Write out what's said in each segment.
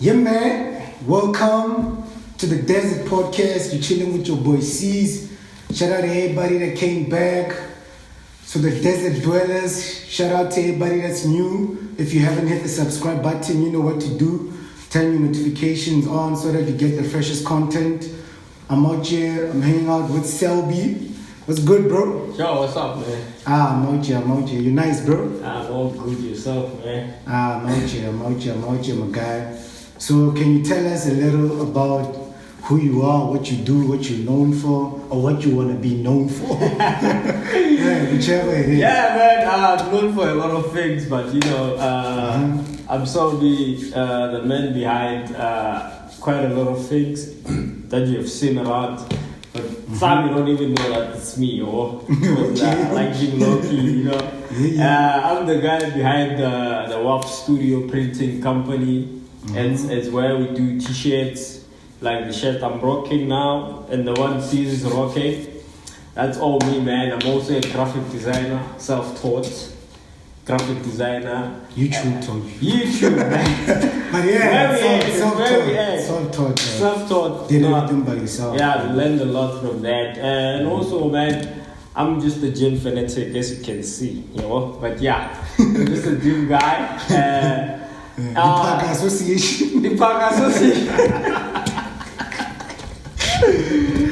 Yeah, man. Welcome to the Desert Podcast. You're chilling with your boy C's. Shout out to everybody that came back. So the Desert Dwellers, shout out to everybody that's new. If you haven't hit the subscribe button, you know what to do. Turn your notifications on so that you get the freshest content. I'm out here. I'm hanging out with Selby. What's good, bro? Yo, what's up, man? I'm out here. You're nice, bro. I'm all good yourself, man. I'm out here, my guy. So can you tell us a little about who you are, what you do, what you're known for, or what you want to be known for? Yeah, whichever it is. Yeah, man, I'm known for a lot of things, but I'm Selby, the man behind quite a lot of things that you've seen around. But some you don't even know that it's me, or like Jim Loki, you know. I'm the guy behind the WAP Studio Printing Company. It's where we do t-shirts, like the shirt I'm rocking now, and the one C's is rocking. That's all me, man. I'm also a graphic designer, self-taught graphic designer. YouTube taught you. YouTube, man. But yeah, self-taught. Self-taught. Did everything by yourself. Yeah, I learned a lot from that. And also, man, I'm just a gym fanatic, as you can see, you know. But yeah, I'm just a gym guy. The Park Association. The Park Association.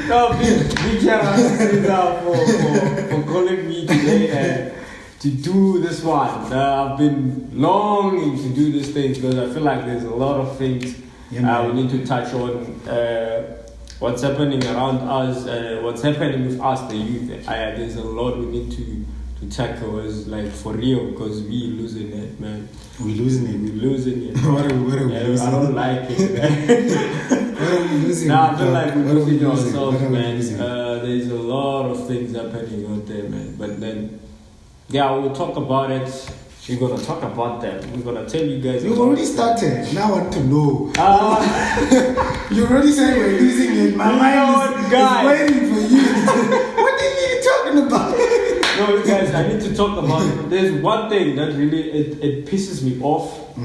No, big shout out to Cesar for calling me today to do this one. I've been longing to do this thing because I feel like there's a lot of things we need to touch on. What's happening around us, what's happening with us, the youth. There's a lot we need to tackle, is like for real, because we losing it, man. We're losing it. What are we losing? I don't like it, man. What are we losing? Nah, I feel like we're losing ourselves, man. There's a lot of things happening out there, man. But then, yeah, we'll talk about it. We're gonna talk about that. We're gonna tell you guys. You've already started. Now I want to know. You already said we're losing it. My mind is waiting for you. What are you talking about? No, guys, I need to talk about it. There's one thing that really it pisses me off.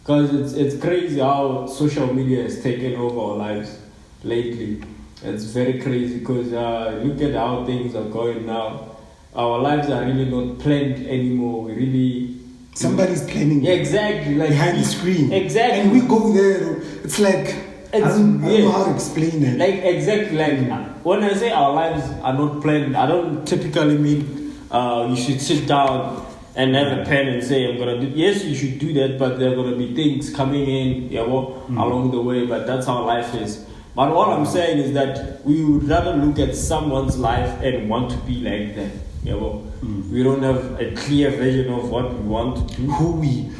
Because it's crazy how social media has taken over our lives lately. It's very crazy because look at how things are going now. Our lives are really not planned anymore. We really... Somebody's planning. Yeah, exactly. Like behind the screen. Exactly. And we go there. It's like... I don't know how to explain it. Like, exactly. Like, when I say our lives are not planned, I don't typically mean you should sit down and have a pen and say, I'm going to do... Yes, you should do that, but there are going to be things coming in along the way, but that's how life is. But all I'm saying is that we would rather look at someone's life and want to be like that. We don't have a clear vision of what we want to do, who we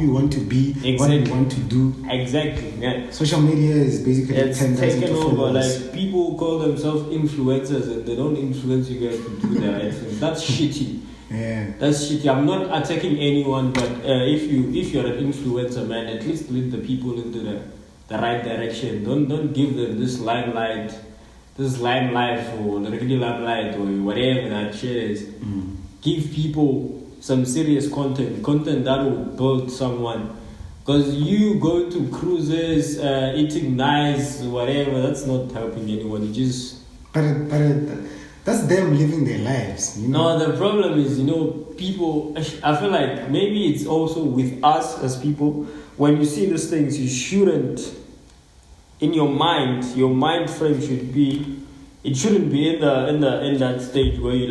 want to be, exactly. What we want to do. Exactly. Yeah. Social media is basically taken over. Like, people call themselves influencers and they don't influence you guys to do the right thing. That's shitty. Yeah. That's shitty. I'm not attacking anyone, but if you're an influencer, man, at least lead the people into the right direction. Don't give them this limelight or the regular limelight or whatever that shit is. Give people some serious content that will build someone. Because you go to cruises, eating nice, whatever, that's not helping anyone. You just... But that's them living their lives. You know? No, the problem is, people... I feel like maybe it's also with us as people. When you see these things, you shouldn't... In your mind frame should be... It shouldn't be in that stage where you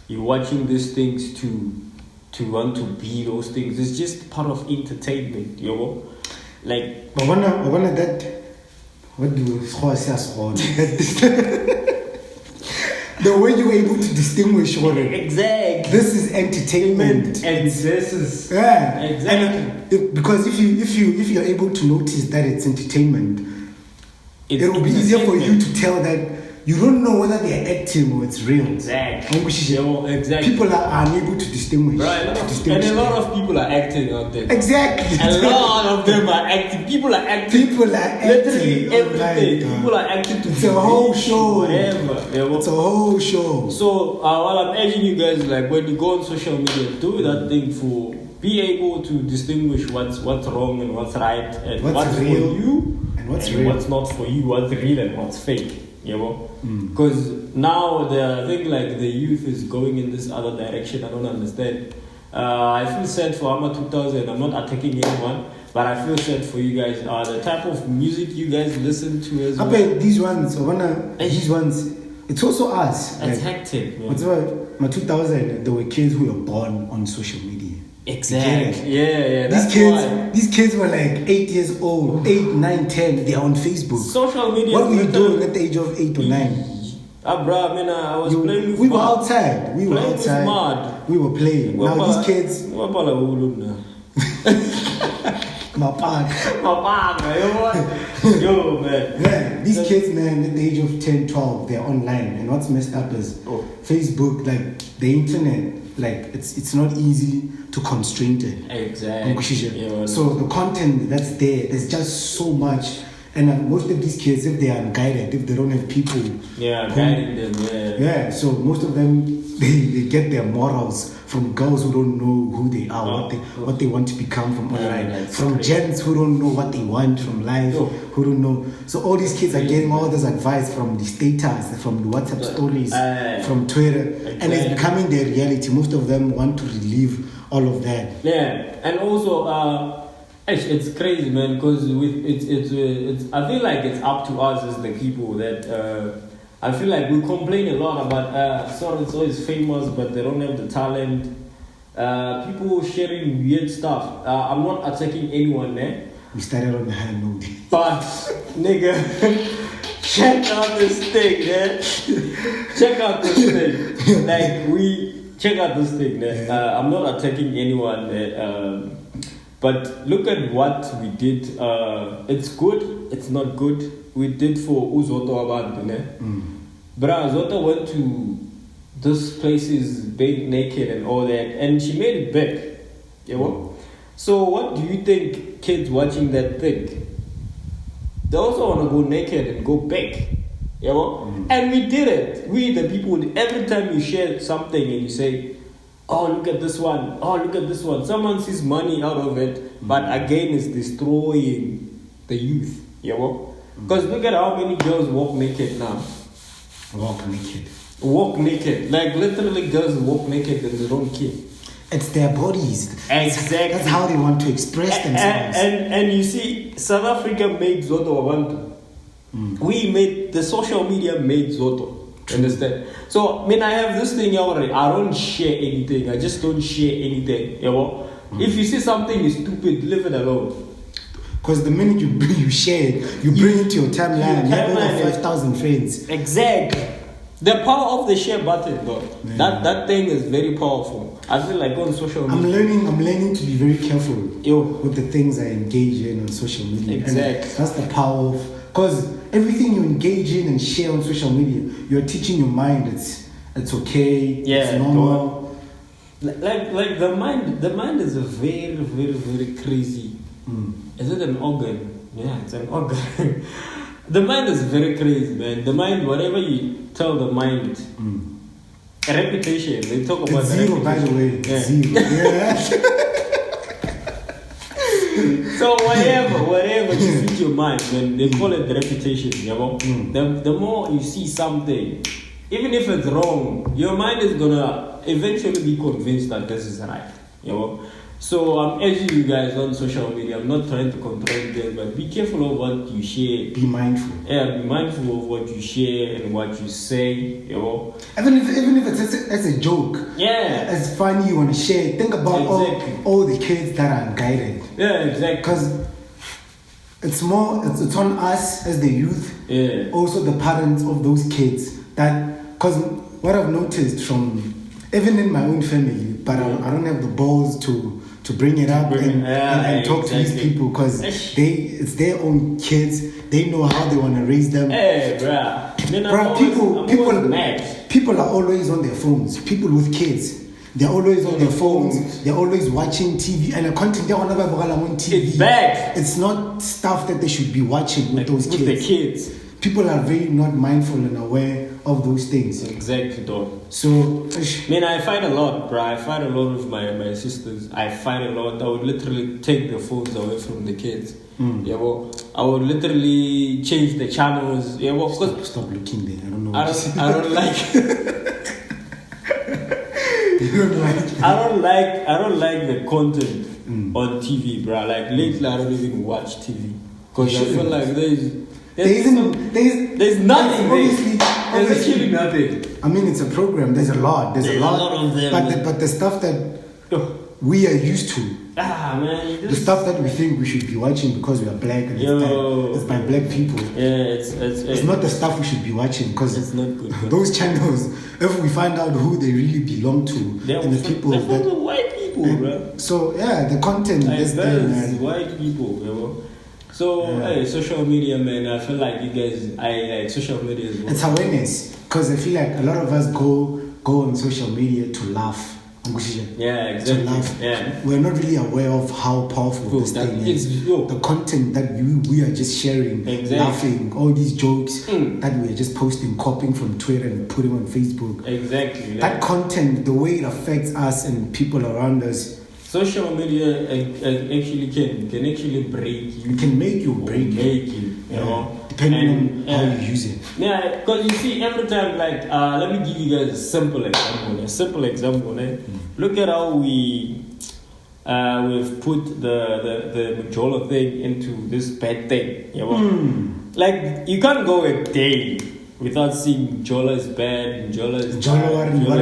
you're watching these things to want to be those things. It's just part of entertainment, Like, but when that, what do the way you're able to distinguish what exactly this is entertainment and this is exactly. And because if you're able to notice that it's entertainment, it will be easier for you to tell that you don't know whether they're acting or it's real. Exactly. Exactly. People are unable to distinguish. Right. And a lot of people are acting out there. Exactly. A lot of them are acting. People are acting. Literally every day. People are acting to It's a whole show. Whatever. It's a whole show. So while I'm urging you guys, like when you go on social media, do that thing for be able to distinguish what's wrong and what's right, and what's real for you and what's and real. what's not for you, what's real and what's fake. You know, because now I think like the youth is going in this other direction. I don't understand. I feel sad for Ma2000. I'm not attacking anyone, but I feel sad for you guys. The type of music you guys listen to as well. These ones, it's also us. It's hectic, man. What's Ma2000, there were kids who were born on social media. Exactly. Yeah. That's these kids were like 8 years old, 8, 9, 10. They're on Facebook. Social media. What were you doing at the age of 8 or 9? Bro, I mean, I was playing with We were outside. We were playing. Now these kids. Yo, man. Yeah, these kids, man, at the age of 10, 12, they're online. And what's messed up is Facebook, like the internet, like it's not easy to constrain it. Exactly. Yeah, so the content that's there's just so much. And most of these kids, if they are unguided, if they don't have people guiding them, yeah, so most of them they get their morals from girls who don't know who they are, what they want to become from online, from gents who don't know what they want from life, who don't know. So all these kids are getting all this advice from the status, from the WhatsApp stories, from Twitter, and it's becoming their reality. Most of them want to relive all of that. Yeah, and also. It's crazy, man, because it's. I feel like it's up to us as the people that. I feel like we complain a lot about so is famous, but they don't have the talent. People sharing weird stuff. I'm not attacking anyone there. We started on the high note. But nigga, check out this thing, man. Check out this thing. Check out this thing, man. I'm not attacking anyone there. But look at what we did. It's good. It's not good. We did for Uzoto Abantu, ne? Bra, Zoto went to those places, being naked and all that, and she made it back. You know? So what do you think kids watching that think? They also want to go naked and go back. You know? And we did it. We, the people, every time you share something and you say, oh, look at this one. Oh, look at this one. Someone sees money out of it, but again, it's destroying the youth. You know? Because look at how many girls walk naked now. Walk naked. Like, literally, girls walk naked and they don't care. It's their bodies. Exactly. That's how they want to express themselves. And you see, South Africa made Zoto Abantu. We made, the social media made Zoto. Understand? So, I mean, I have this thing already. I don't share anything. I just don't share anything. You know? If you see something is stupid, leave it alone. Because the minute you share it, you bring it to your timeline. You have over 5,000 friends. Exactly. The power of the share button, though. Yeah. That thing is very powerful. I feel like on social media. I'm learning to be very careful with the things I engage in on social media. Exactly. And that's the power of, because everything you engage in and share on social media, you're teaching your mind it's okay, it's normal. Like the mind is a very, very, very crazy. Is it an organ? Yeah, it's an organ. The mind is very crazy, man. The mind, whatever you tell the mind, a reputation. They talk about it's zero, by the way. Zero. Yeah. So whatever you feed your mind, then they call it the reputation. You know, the more you see something, even if it's wrong, your mind is gonna eventually be convinced that this is right. You know. So I'm urging you guys on social media. I'm not trying to control you guys, but be careful of what you share. Be mindful. Yeah, be mindful of what you share and what you say. You know. Even if it's as a joke. Yeah. As funny you want to share. Think about all the kids that are unguided. Yeah, exactly. Because it's on us as the youth. Yeah. Also the parents of those kids. Because what I've noticed from even in my own family, but I don't have the balls to bring it up and talk to these people because it's their own kids. They know how they want to raise them. Hey, people are always on their phones. People with kids, they're always on their phones. They're always watching TV and the content they want to on TV. It's bad. It's not stuff that they should be watching with those kids. With the kids. People are very not mindful and aware of those things. Exactly, dog. So, I fight a lot, bro. I fight a lot with my sisters. I fight a lot. I would literally take the phones away from the kids. Yeah, well, I would literally change the channels. Yeah, well, stop looking there. I don't know. I don't like. You don't like. I don't like the content on TV, bro. Like lately, I don't even watch TV because I feel like there's nothing there. There's actually nothing. I mean, it's a program. There's a lot. There's a lot of them. But the stuff that we are used to. Man, the stuff that we think we should be watching because we are black and it's by black people. Yeah, it's not the stuff we should be watching because it's not good. Those channels, if we find out who they really belong to, and the people they're for the white people, bro. So yeah, the content is there, man. White people, you know. So hey, social media, man. I feel like you guys, I like social media as well. It's awareness because I feel like a lot of us go on social media to laugh. Yeah, exactly. Yeah. We're not really aware of how powerful this thing is. The content that we are just sharing, laughing, all these jokes that we're just posting, copying from Twitter and putting on Facebook. Exactly. That content, the way it affects us and people around us. Social media actually can actually break you. It can make you break you. You know. Depending on how you use it. Yeah, because you see, every time, like, let me give you guys a simple example. Look at how we've put the Majola thing into this bad thing. You know? Like, you can't go a day without seeing Jola is bad, Jola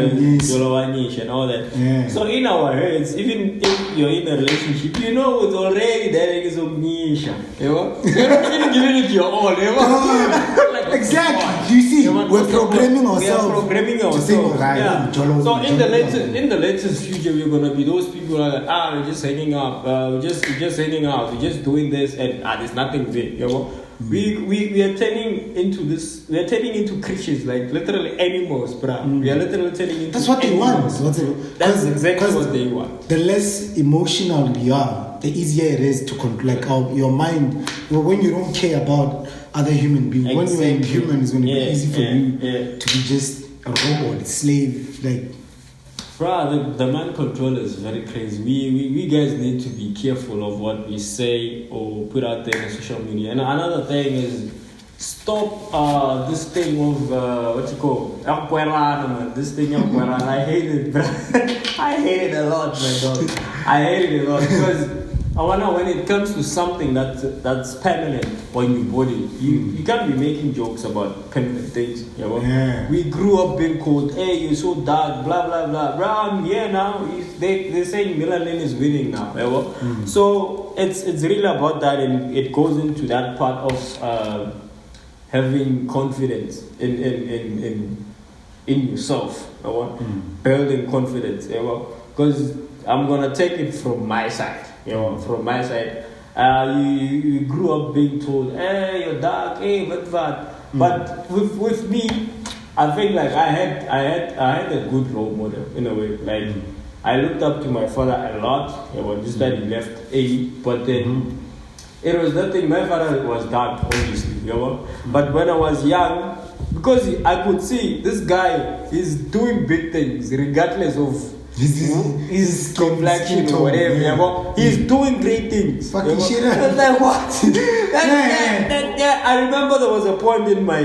Wanish and all that. Yeah. So in our heads, even if you're in a relationship, you know it's already there is Omnisha. You know? You're not even giving it your all, you know? Like, exactly. You see, we're programming ourselves. Yeah. So in the latest future, we're gonna be those people who are like, we're just hanging out, we're just hanging out, we're just doing this, and there's nothing there, you know? We are turning into this. We are turning into creatures, like literally animals, bruh. We are literally turning into. That's what animals. they want. That's exactly what they want. The less emotional we are, the easier it is to control. Like your mind. When you don't care about other human beings, when you're a human, it's going to be easy for you to be just a robot, a slave, like. Bruh, the mind control is very crazy. We guys need to be careful of what we say or put out there on social media. And another thing is stop this thing of what you call man. This thing I hate it, bruh. I hate it a lot, my dog. I hate it a lot because when it comes to something that's permanent on your body, you can't be making jokes about permanent things. You know? Yeah. We grew up being called, hey, you're so dark, blah blah blah. Bro, I'm here now. They're saying melanin is winning now. You know? So it's really about that, and it goes into that part of having confidence in yourself. You know? Building confidence. You know? Because I'm gonna take it from my side. You know, from my side, you grew up being told, hey, you're dark, hey, but with me, I think like I had a good role model in a way. Like I looked up to my father a lot. You know, just that he left A, but then it was nothing. My father was dark, obviously, you know. But when I was young, because I could see this guy is doing big things regardless of his complexion or whatever, yeah. He's doing great things. Fucking shit. Like what? I remember there was a point in my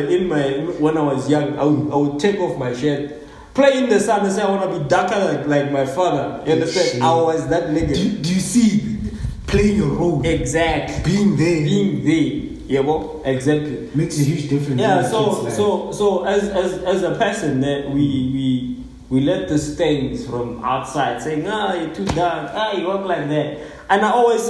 when I was young, I would take off my shirt, play in the sun, and say I want to be darker like my father. You understand? Shit. I was that nigga. Do you see playing your role? Exactly. Being there. Yeah, well, exactly. Makes a huge difference. Yeah. So as a person that we let the stains from outside saying, you're too dark, you walk like that. And I always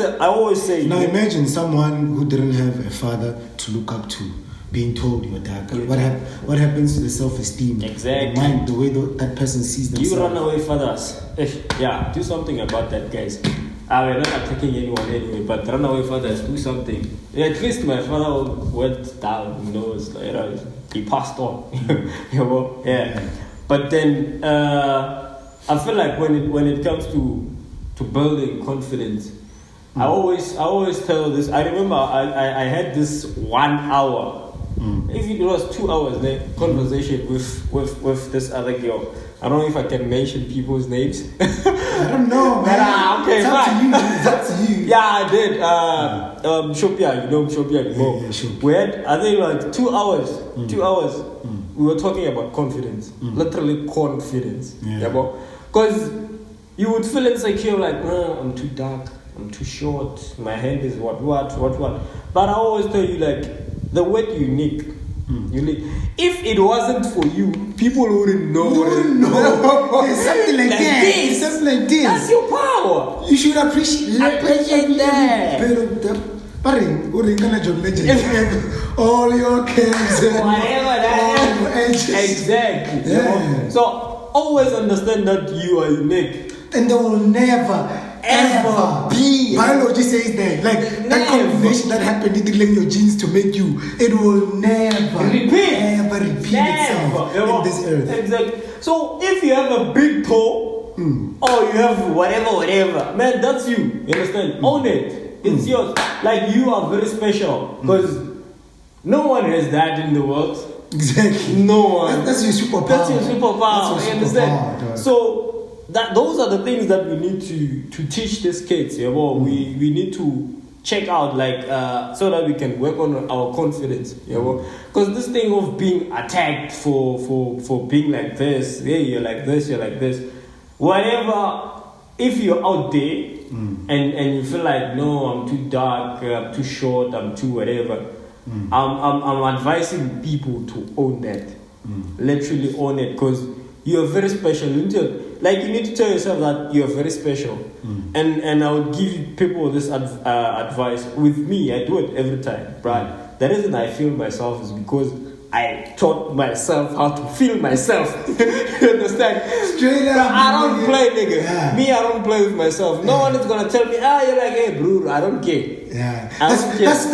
say. Now imagine someone who didn't have a father to look up to being told you're dark. What happens to the self-esteem? Exactly. The mind, the way that person sees themselves. You run away fathers. Yeah, do something about that, guys. We're not attacking anyone anyway, but run away fathers, do something. Yeah, at least my father went down, he passed on. You know? Yeah. But then I feel like when it comes to building confidence, I always tell this. I remember I had this 1 hour if it was 2 hours, the conversation with this other girl. I don't know if I can mention people's names. I don't know, man. Okay, it's up to you. It's up to you. Yeah, I did. Shopia, you know Shopia. Yeah, sure. We had, I think, like 2 hours. 2 hours. We were talking about confidence. Literally confidence. Yeah. Because you would feel insecure, like, I'm too dark, I'm too short, my hand is what. But I always tell you, like, the word unique. Unique. If it wasn't for you, people wouldn't know. You wouldn't know. There's something like that. This. Something like this. That's your power. You should appreciate that. bit of the. All your cares and Whatever that all your edges. Exactly. Yeah. So always understand that you are unique. And there will never, ever be. Biology says that. Like that combination that happened in your genes to make you, it will never ever repeat itself in this earth. Exactly. So if you have a big toe, or you have whatever, man, that's you. You understand? Own it. It's yours. Like, you are very special. Because no one has that in the world. Exactly. No one. That's your superpower. That's your superpower. That's your You understand? superpower, So those are the things that we need to teach these kids. Yeah, well, we need to check out, like, so that we can work on our confidence. Yeah, well, because this thing of being attacked for being like this, hey, you're like this, whatever. If you're out there and you feel like, no, I'm too dark, I'm too short, I'm too whatever, I'm advising people to own that. Literally own it, because you're very special. You need to tell yourself that you're very special. And I would give people this advice. With me, I do it every time, right? The reason I feel myself is because I taught myself how to feel myself. You understand? Straight up. I don't play, nigga. Yeah. Me, I don't play with myself. No one is gonna tell me, you're like, hey, bro, I don't care. Yeah. I don't care. That's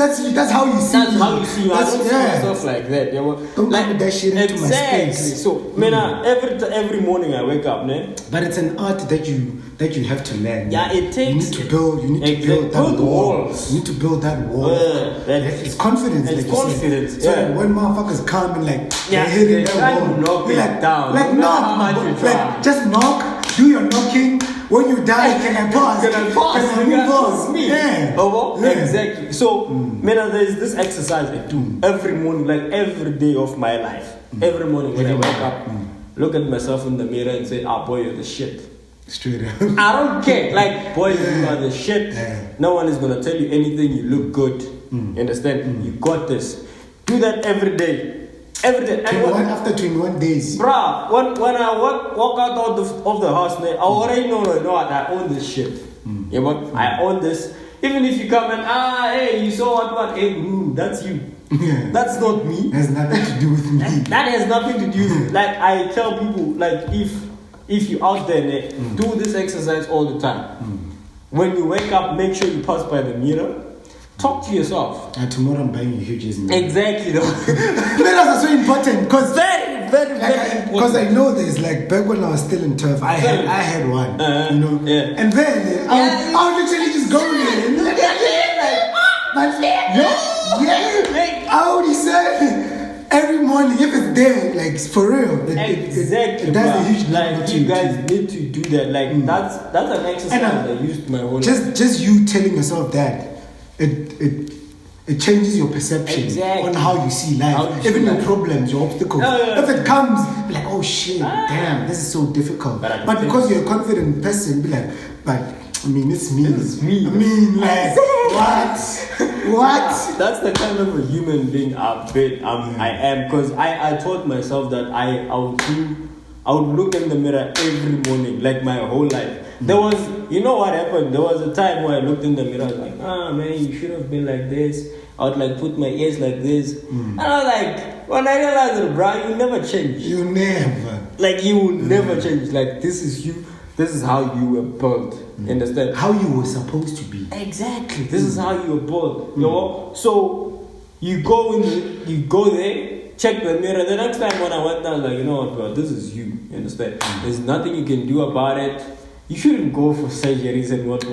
how you see That's me. how you see me. I don't see myself like that. Don't put that shit into my space. So, man, every morning I wake up, man. But it's an art that you have to learn. Yeah, it takes. You need to build that wall. You need to build that wall. It's confidence. It's like confidence. So that when motherfuckers come and like they're hitting they try that to wall, knock be it like down. like No matter knock, how much you try. like just knock. Do your knocking. When you die, can I pause? Can I pause? Can I pause? Me. Yeah. Yeah. Exactly. So, man, there's this exercise I do every morning, like every day of my life. Every morning when I wake up, look at myself in the mirror and say, boy, you're the shit. Straight up. I don't care. Like, boy, you are the shit. Yeah. No one is going to tell you anything. You look good. You understand? You got this. Do that every day. Every day. 21 after 21 days. Bruh, when I walk out of the house, I already know that I own this shit. Yeah, but I own this. Even if you come and, hey, you saw what, hey, that's you. Yeah. That's not me. Has nothing to do with me. That has nothing to do with it. Like, I tell people, like, if you're out there, do this exercise all the time. When you wake up, make sure you pass by the mirror. Talk to yourself. Tomorrow I'm buying you huge. Exactly. Mirrors are so important because very important. Because I know this. Like back when I was still in turf, I had one. You know. Yeah. And then I would literally just go there and look at it. I would say every morning if it's there, like for real. Exactly. It does a huge like you guys need to do that. Like that's an exercise I used my whole life. Just you telling yourself that. It changes your perception on how you see life, even your problems, your obstacles. If it comes, be like, oh shit, damn, this is so difficult. But because you're a confident person, be like, but I mean, it's me. This is me. I mean, like, what? That's the kind of a human being I am, because I taught myself that I would look in the mirror every morning, like my whole life. There was, you know what happened? There was a time where I looked in the mirror, I was like, man, you should have been like this. I would like put my ears like this. And I was like, when I realized, bro, you never change. You never. Like, you will never change. Like, this is you. This is how you were built. Understand? How you were supposed to be. Exactly. This is how you were built. You know? So, you go there, check the mirror. The next time when I went down, like, you know what, bro, this is you. You understand? There's nothing you can do about it. You shouldn't go for surgeries and what.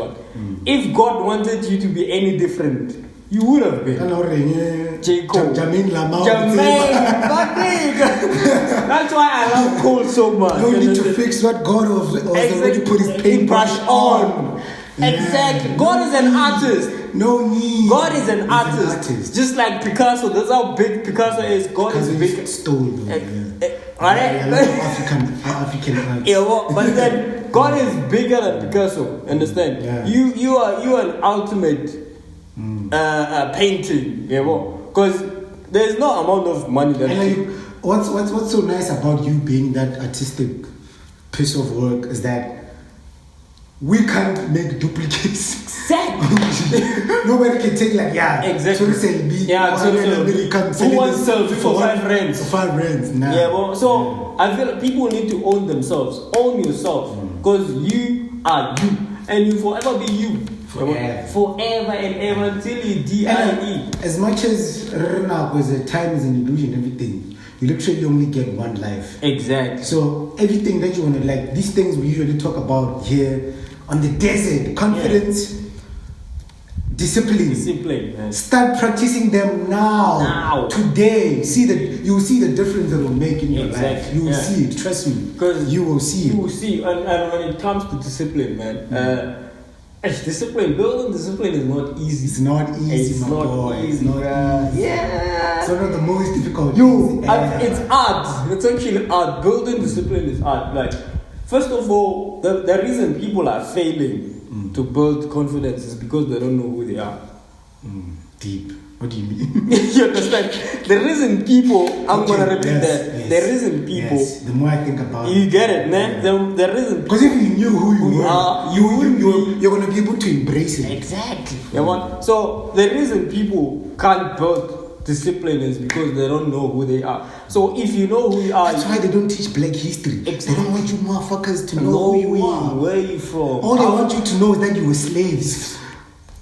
If God wanted you to be any different, You would have been. J. Cole. Jermaine Lamar. That nigga. That's why I love Cole so much. No need to fix what God was already put his paintbrush on. Exactly. God is an artist. No need. God is an artist. Just like Picasso. That's how big Picasso is. God is big. Stole. African art. Yeah, but then God is bigger than Picasso. Understand? Yeah. You are an ultimate painting. Yeah, because there's no amount of money that. What's so nice about you being that artistic piece of work is that we can't make duplicates. Exactly. Nobody can take exactly. Selby. Who wants Selby for 5 rands? For 5 rands, nah. Yeah, so I feel like people need to own themselves. Own yourself. Because you are you. And you forever be you. Forever and ever until you die. As much as time is an illusion, everything, you literally only get one life. Exactly. So everything that you want to these things we usually talk about here on the desert, confidence, discipline. Man. Start practicing them now. Today. You will see the difference it will make in your life. You will see it. Trust me. Because you will see it. You will see. And when it comes to discipline, man, building discipline is not easy. It's not easy, It's my not boy. easy. It's not easy. Yeah. It's one of the most difficult. It's art. It's actually art. Building discipline is art. Like, first of all, the reason people are failing to build confidence is because they don't know who they are. Deep. What do you mean? You understand? The reason people, I'm going to repeat that. Yes, the reason people. Yes. The more I think about it. You get it, man? The reason. Because if you knew who you were, you're going to be able to embrace it. Exactly. So the reason people can't build discipline is because they don't know who they are. So if you know who you are. That's why they don't teach black history. Exactly. They don't want you motherfuckers to know who you are. Where you from? All they want you to know is that you were slaves.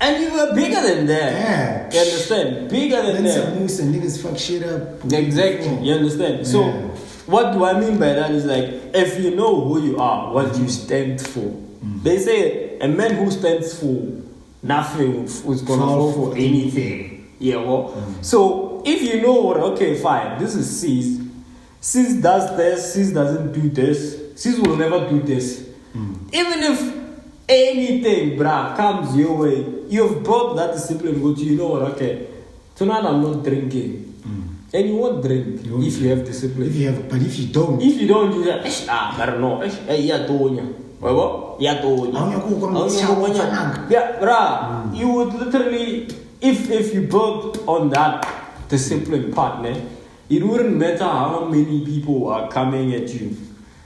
And you were bigger than that. Yeah. You understand? Bigger than that. Some moose and niggas fuck shit up. Exactly. You understand? So, what do I mean by that is if you know who you are, what you stand for. They say a man who stands for nothing is going to fall for anything. Yeah, So, if you know, okay, fine, this is Sis. Sis does this, Sis doesn't do this. Sis will never do this. Even if anything, bruh, comes your way, you've brought that discipline, but you know what, okay, tonight I'm not drinking. And you won't drink if you have discipline. But if you don't, you just, I don't know, yeah, bruh, you would literally, if you build on that discipline partner, it wouldn't matter how many people are coming at you.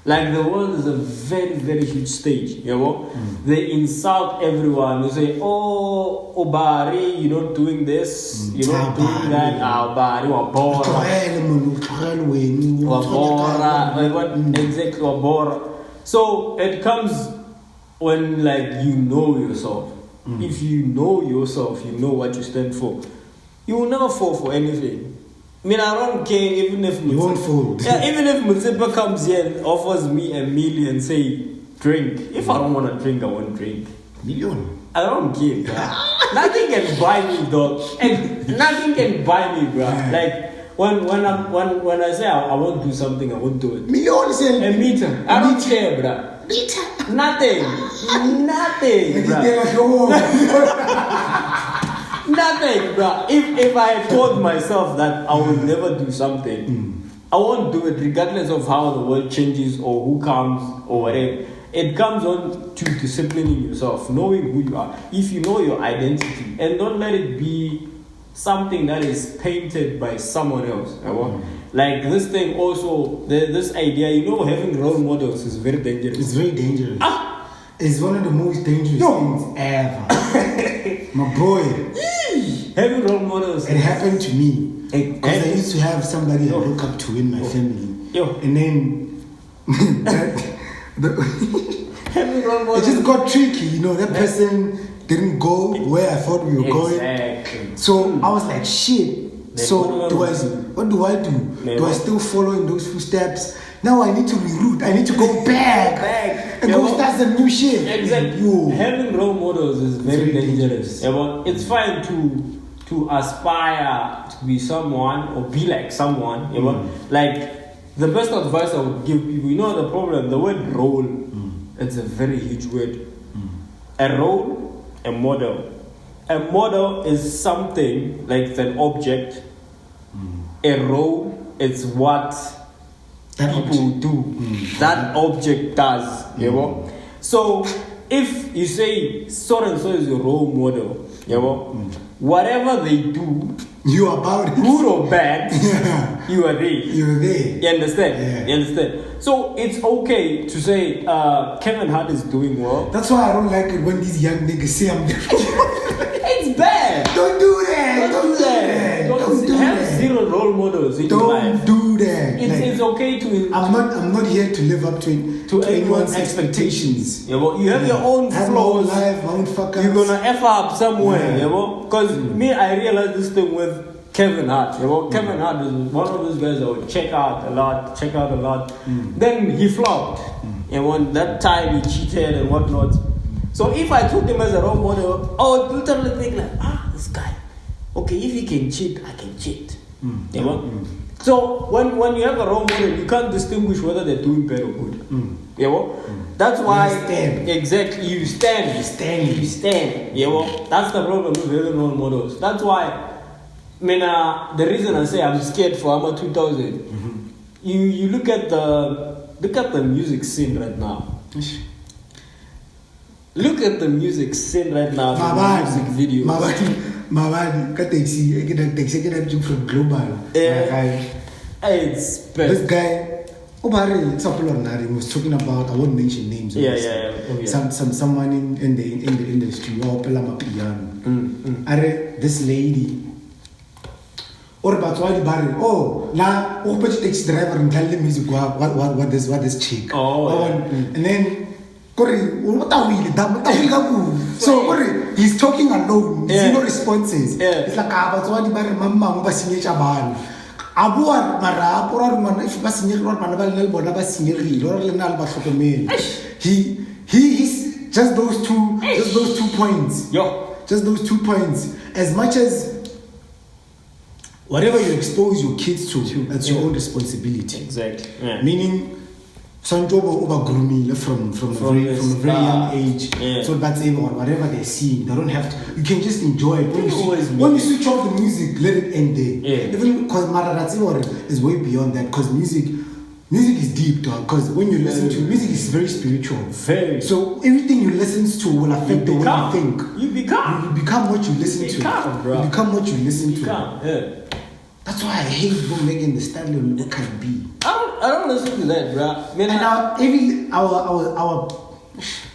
Like, the world is a very, very huge stage, you know? They insult everyone. They say, oh, Obari, you're not doing this, you're not doing that. Obari, Wabora. Exactly, Wabora. So, it comes when, you know yourself. If you know yourself, you know what you stand for. You will never fall for anything. I mean, I don't care even if you won't fold. Yeah, even if Mutsipa comes here and offers me $1 million, say, drink. If I don't want to drink, I won't drink. $1 I don't care, bro. Nothing can buy me, dog. And nothing can buy me, bro. Like, when I say I won't do something, I won't do it. Millions and a meter. I don't care, bro. Meter. Nothing, bro. Nothing, bro. If I told myself that I will never do something, I won't do it regardless of how the world changes or who comes or whatever. It comes on to disciplining yourself, knowing who you are. If you know your identity, and don't let it be something that is painted by someone else. Like this thing also, this idea, having role models is very dangerous. It's very dangerous. It's one of the most dangerous things ever. My boy. Having role models. It happened to me. Because I used to have somebody I look up to in my family. And then having role models. It just got tricky, that person didn't go where I thought we were going. So I was like, shit. So what do I do? Do I still follow in those footsteps? Now I need to reroute. I need to go back and go start some new shit. Exactly. Having role models is very dangerous. It's fine to to aspire to be someone or be like someone, you know, like the best advice I would give people, you know the problem, the word role, it's a very huge word. A role, a model. A model is something like it's an object. A role is what That people do. That object does, you know. So if you say so and so is your role model, you know, whatever they do, You about it. good or bad, Yeah. you are there. You're there. You understand? Yeah. You understand? So it's okay to say Kevin Hart is doing well. That's why I don't like it when these young niggas say I'm different. It's bad. Don't do that. Don't do that. Don't do have that. zero role models in your life. Don't do that. It's okay to I'm not here to live up to anyone's expectations. Yeah, but you have your own I have my own flaws. life, my own fuck ups. You're gonna F up somewhere, Yeah. you know? Because me, I realized this thing with Kevin Hart. You know, Kevin Hart is one of those guys that would check out a lot. Then he flopped. And when that time he cheated and whatnot. So if I took him as a role model, I would literally think like, this guy, okay, if he can cheat, I can cheat. You know? So when you have a role model, you can't distinguish whether they're doing bad or good. You know? That's why stand. exactly you stand. You stand. You know? That's the problem with having role models. That's why the reason I say I'm scared for Ma2000. You look at the music scene right now. Look at the music scene right now. The music videos. Mabadi, taxi from global. It's bad. This guy, was talking about. I won't mention names. Someone in the industry. This lady. Or about now taxi driver and tell them music what this chick. And then. So he's talking alone. There's no responses. It's like he's just those two points. Just those 2 points. As much as whatever you expose your kids to, that's your own responsibility. Exactly. Meaning Sanjobo over grooming from a very young age. So that's whatever they're seeing, they don't have to. You can just enjoy it. When you switch off the music, let it end there. Even because Maradatsi is way beyond that. Because music is deep, dog. Because when you listen to music, is very spiritual. So everything you listen to will affect the way you think. You become what you listen to. Bro. You become what you listen to. That's why I hate Megan Thee Stallion look can be. I don't listen to that, bro. Our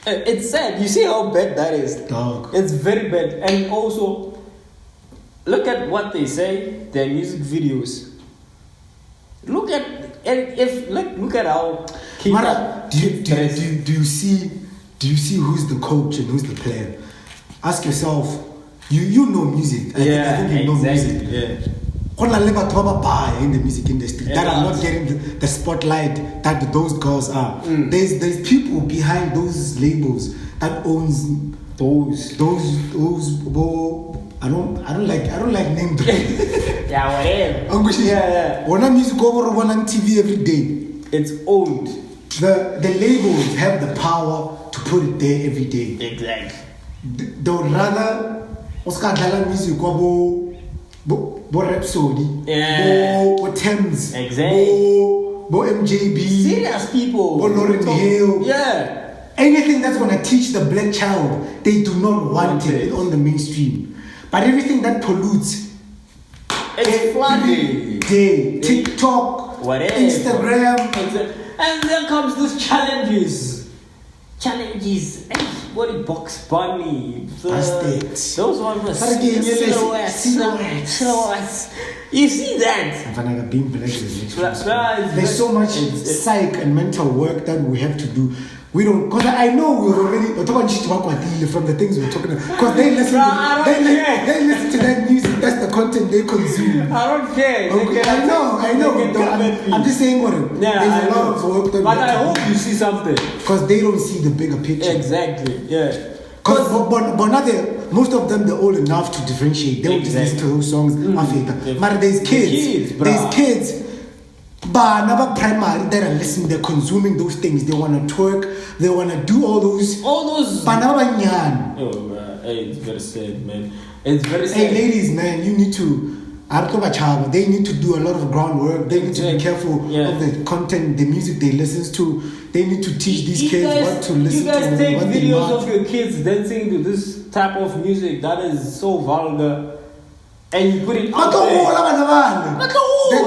it's sad. You see how bad that is, dog. It's very bad. And also, look at what they say. Their music videos. Look at how. Do you see who's the coach and who's the player? Ask yourself. You know music. I think you know music. Yeah. In the music industry that are not getting the spotlight that those girls are. There's people behind those labels that owns those I don't like name dropping. Whatever. When music over on TV every day. It's owned. The labels have the power to put it there every day. Exactly. They would rather Oscar Dala music Bo Rhapsody, Bo Thames, Bo MJB, serious people, Bo Lauryn Hill, anything that's gonna teach the black child, they do not want it on the mainstream. But everything that pollutes, it's flooding. TikTok, whatever, Instagram, and then comes these challenges. What Box Bunny? Those ones were silhouettes. You see that? There's so much psych and mental work that we have to do. We don't, because I know we're already from the things we're talking about. Because they listen to that music, that's the content they consume. I don't care. Okay, I know. I'm just saying what there's a lot of work that but I hope you see something. Because they don't see the bigger picture. Exactly, yeah. Because most of them, they're old enough to differentiate. They will just listen to those songs. But there's kids. There's kids. But another primary that are listening, they're consuming those things. They want to twerk. They want to do all those. But oh man, hey, it's very sad, man. It's very sad. Hey, ladies, man, you need to. They need to do a lot of groundwork. They need to be careful of the content, the music they listen to. They need to teach these kids what to listen to. You guys take videos of your kids dancing to this type of music that is so vulgar, and you put it out there.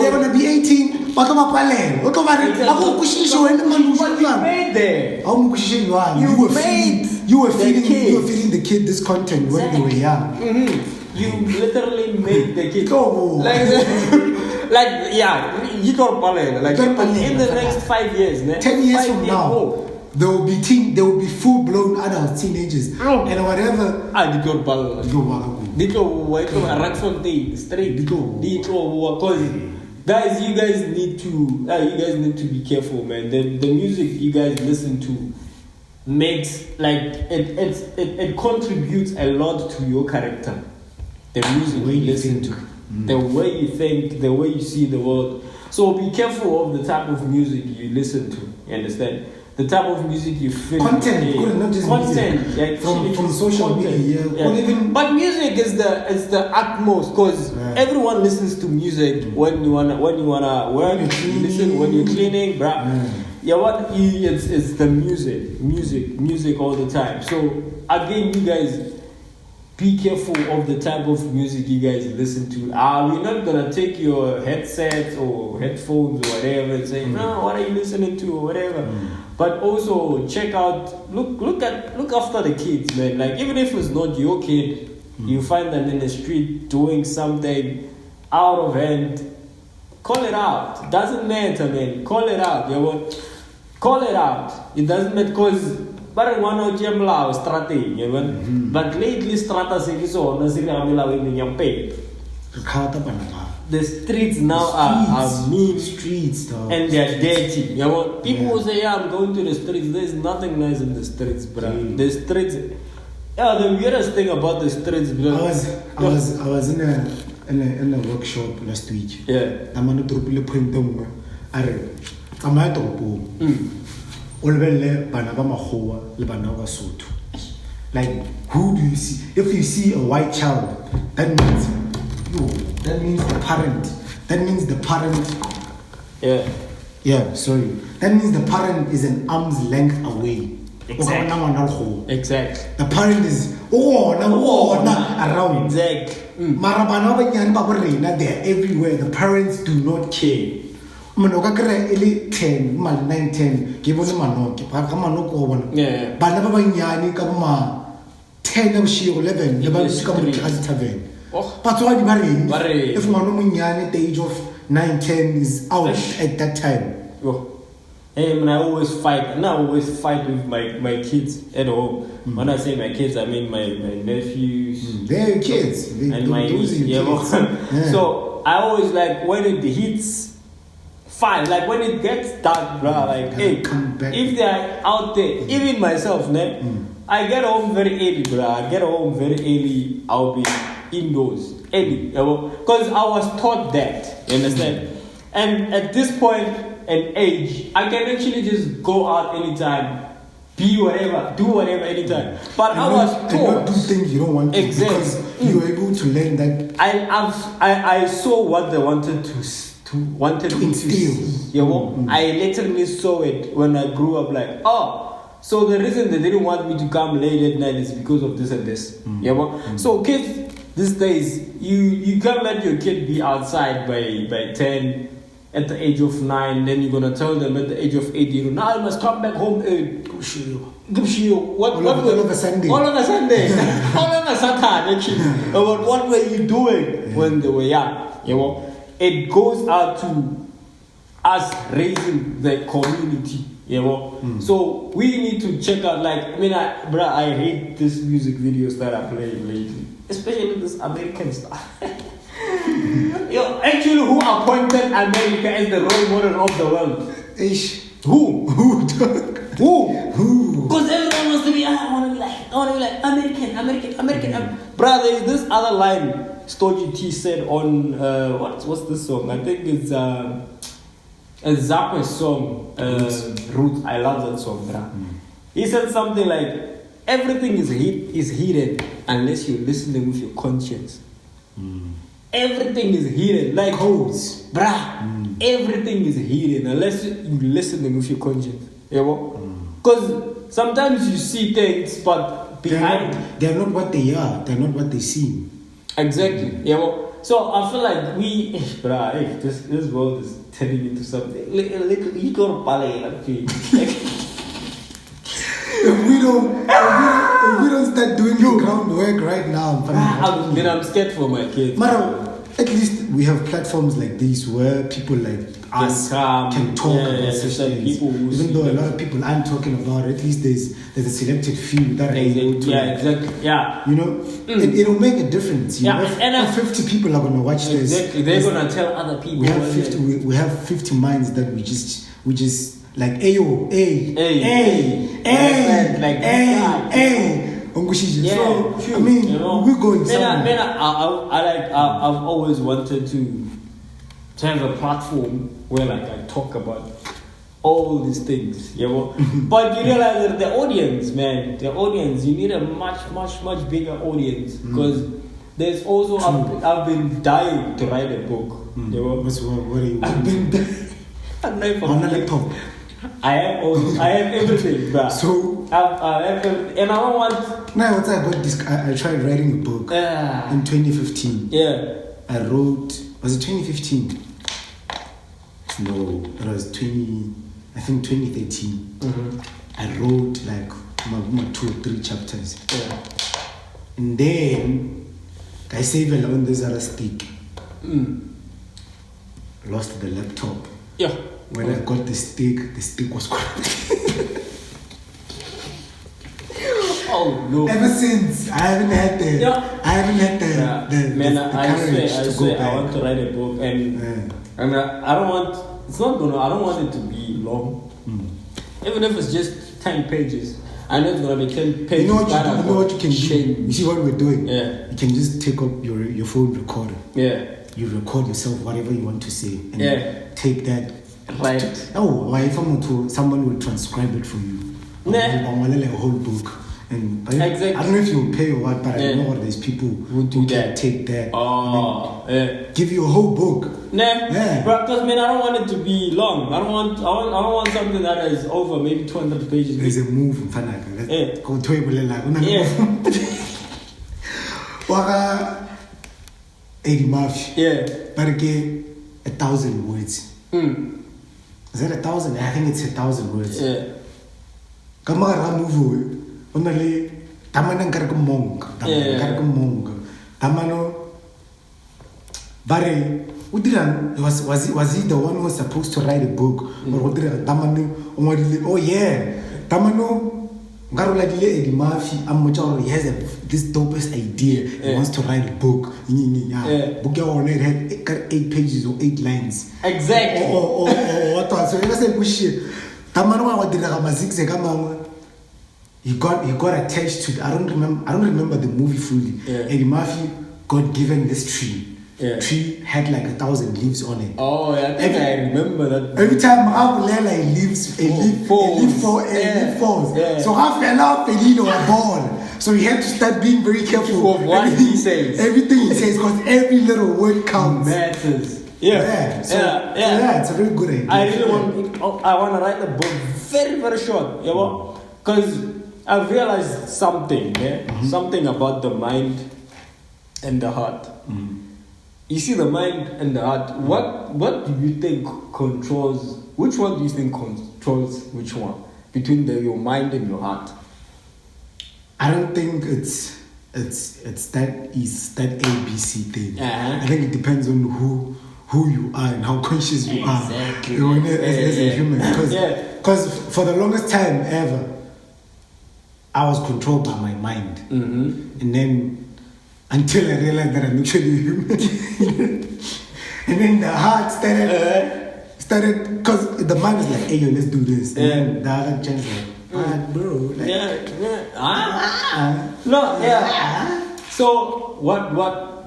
They're gonna be 18. What you made there? You were feeding the kid this content when they were young. You literally made the kid like you don't like in the next 5 years, 10 years from now, they will be full blown adult teenagers and whatever. Guys, you guys need to be careful, man. The music you guys listen to makes it contributes a lot to your character. The music you listen to, the way you think, the way you see the world. So be careful of the type of music you listen to. You understand? The type of music you feel. Content, not just content, music. From social media. But music is the utmost, because everyone listens to music when you wanna work. You listen when you're cleaning, bruh. It's the music all the time. So again, you guys, be careful of the type of music you guys listen to. We're not gonna take your headsets or headphones or whatever and say, no, what are you listening to or whatever. But also check out, look after the kids, man. Like, even if it's not your kid, you find them in the street doing something out of hand, call it out. Doesn't matter, man. Call it out. Call it out. It doesn't matter, because but lately strata the streets now are mean streets, and they're dirty. People will say, I'm going to the streets. There's nothing nice in the streets, bro. The streets. The weirdest thing about the streets, bro. I was in a workshop last week. I'm on the point. I'm at like, who do you see? If you see a white child, that means the parent. That means the parent. Sorry. That means the parent is an arm's length away. Exactly. The parent is around. Exactly. They are everywhere. The parents do not care. 10, 9, 10, give us a manok, Pakamano, Banaba Banyani, Kama, 10 of she 11, the Banks come to Tavern. But why marry? If Manumian at the age of 9, 10 is out at that time. And I always fight with my kids at home. When I say my kids, I mean my nephews. They're kids. And my niece. So I always like when it hits 5, like when it gets dark, bro, like, hey, if they are out there, even myself, I get home very early, bro. I'll be indoors early, because I was taught that, you understand? And at this point and age, I can actually just go out anytime, do whatever anytime. But I was taught, not do things you don't want to, because you were able to learn that. I saw what they wanted to instill. I literally saw it when I grew up. Like, so the reason they didn't want me to come late at night is because of this and this. So kids these days, you can't let your kid be outside by 10 at the age of 9. Then you're gonna tell them at the age of 8, now you must come back home early. All of a Sunday. All of a Saturday, actually. About what were you doing when they were young? It goes out to us raising the community, So we need to check out, like, I hate these music videos that are playing lately, especially this American stuff. Actually, who appointed America as the role model of the world? Who? Because everyone was supposed to be, I want to be like American. Brother, there's this other line Stogie T said on, what's this song? I think it's a Zappa song, Roots. I love that song, bruh. He said something like, everything is hidden unless you're listening with your conscience. Everything is hidden. Like codes. Bruh, everything is hidden unless you're listening with your conscience. You know? Because sometimes you see things, but behind... They're not what they are. They're not what they seem. Exactly. You know? So I feel like this world is turning into something. You go to If we don't start doing the groundwork right now, then I'm scared for my kids. Mara, at least we have platforms like these where people like us can talk about such things. Even though a lot of people aren't talking about it, at least there's a selected few that are able to. Yeah, exactly. Yeah. You know, it'll make a difference. You know, if 50 people are gonna watch this, exactly, they're gonna tell other people. We have 50 minds that we just. Like ayo, So I mean, you know, we're going somewhere. I've always wanted to have a platform where like I talk about all these things, you know. But you realize that the audience, you need a much bigger audience because there's also I've been dying to write a book. You know, what are you? I've been on a laptop. I have everything, bro. So I have everything, and I don't want. Now, once I got this, I tried writing a book in 2015. Yeah, I wrote. Was it 2015? No, it was 2013. I wrote like my 2 or 3 chapters. Yeah, and then I saved alone this other stick. Lost the laptop. Yeah. When I got the stick was corrupted. Oh no! Ever since I haven't had the courage to go back. I want to write a book, and I don't want. It's not gonna. I don't want it to be long. Even if it's just 10 pages. I know it's gonna be 10 pages. You know what you can do. You see what we're doing? Yeah. You can just take up your phone recorder. Yeah. You record yourself whatever you want to say, and take that. Right. Why if someone will transcribe it for you? A whole book. And exactly. I don't know if you will pay or what, but I know there's people who can take that. Give you a whole book. Because I don't want it to be long. I don't want something that is over maybe 200 pages. There's a move in Fanaka. Go to Waka 80 Mafia. Yeah. But again, 1,000 words. Is that 1,000? I think it's 1,000 words. Yeah. Kamara movie. Only Tamanan Karkumong. Tamano Bare Udiran was he the one who was supposed to write a book? Or Tamano oh yeah. Tamano Garula Eddie Murphy he has this dopest idea. He wants to write a book. Book on it had 8 pages or 8 lines. Exactly. What was so you say bullshit. Tamano what did I He got attached to. I don't remember the movie fully. Eddie Murphy got given this tree. Tree had like 1,000 leaves on it. Oh yeah, I think I remember that. Every time Abulela leaf falls. So half an hour Pelino a ball. So he had to start being very careful of what he says. Everything he says, because every little word counts. Matters. It's a very good idea. I want to write a book very, very short. You know, because I've realized something, something about the mind and the heart. You see, the mind and the heart. What do you think controls? Which one do you think controls which one between your mind and your heart? I don't think it's that ABC thing. I think it depends on who you are and how conscious you are. As a human. Because for the longest time ever, I was controlled by my mind. And then until I realized that I'm actually human. And then the heart started because the mind is like, hey, yo, let's do this. And then the other chance like, But bro, like, no, yeah. So what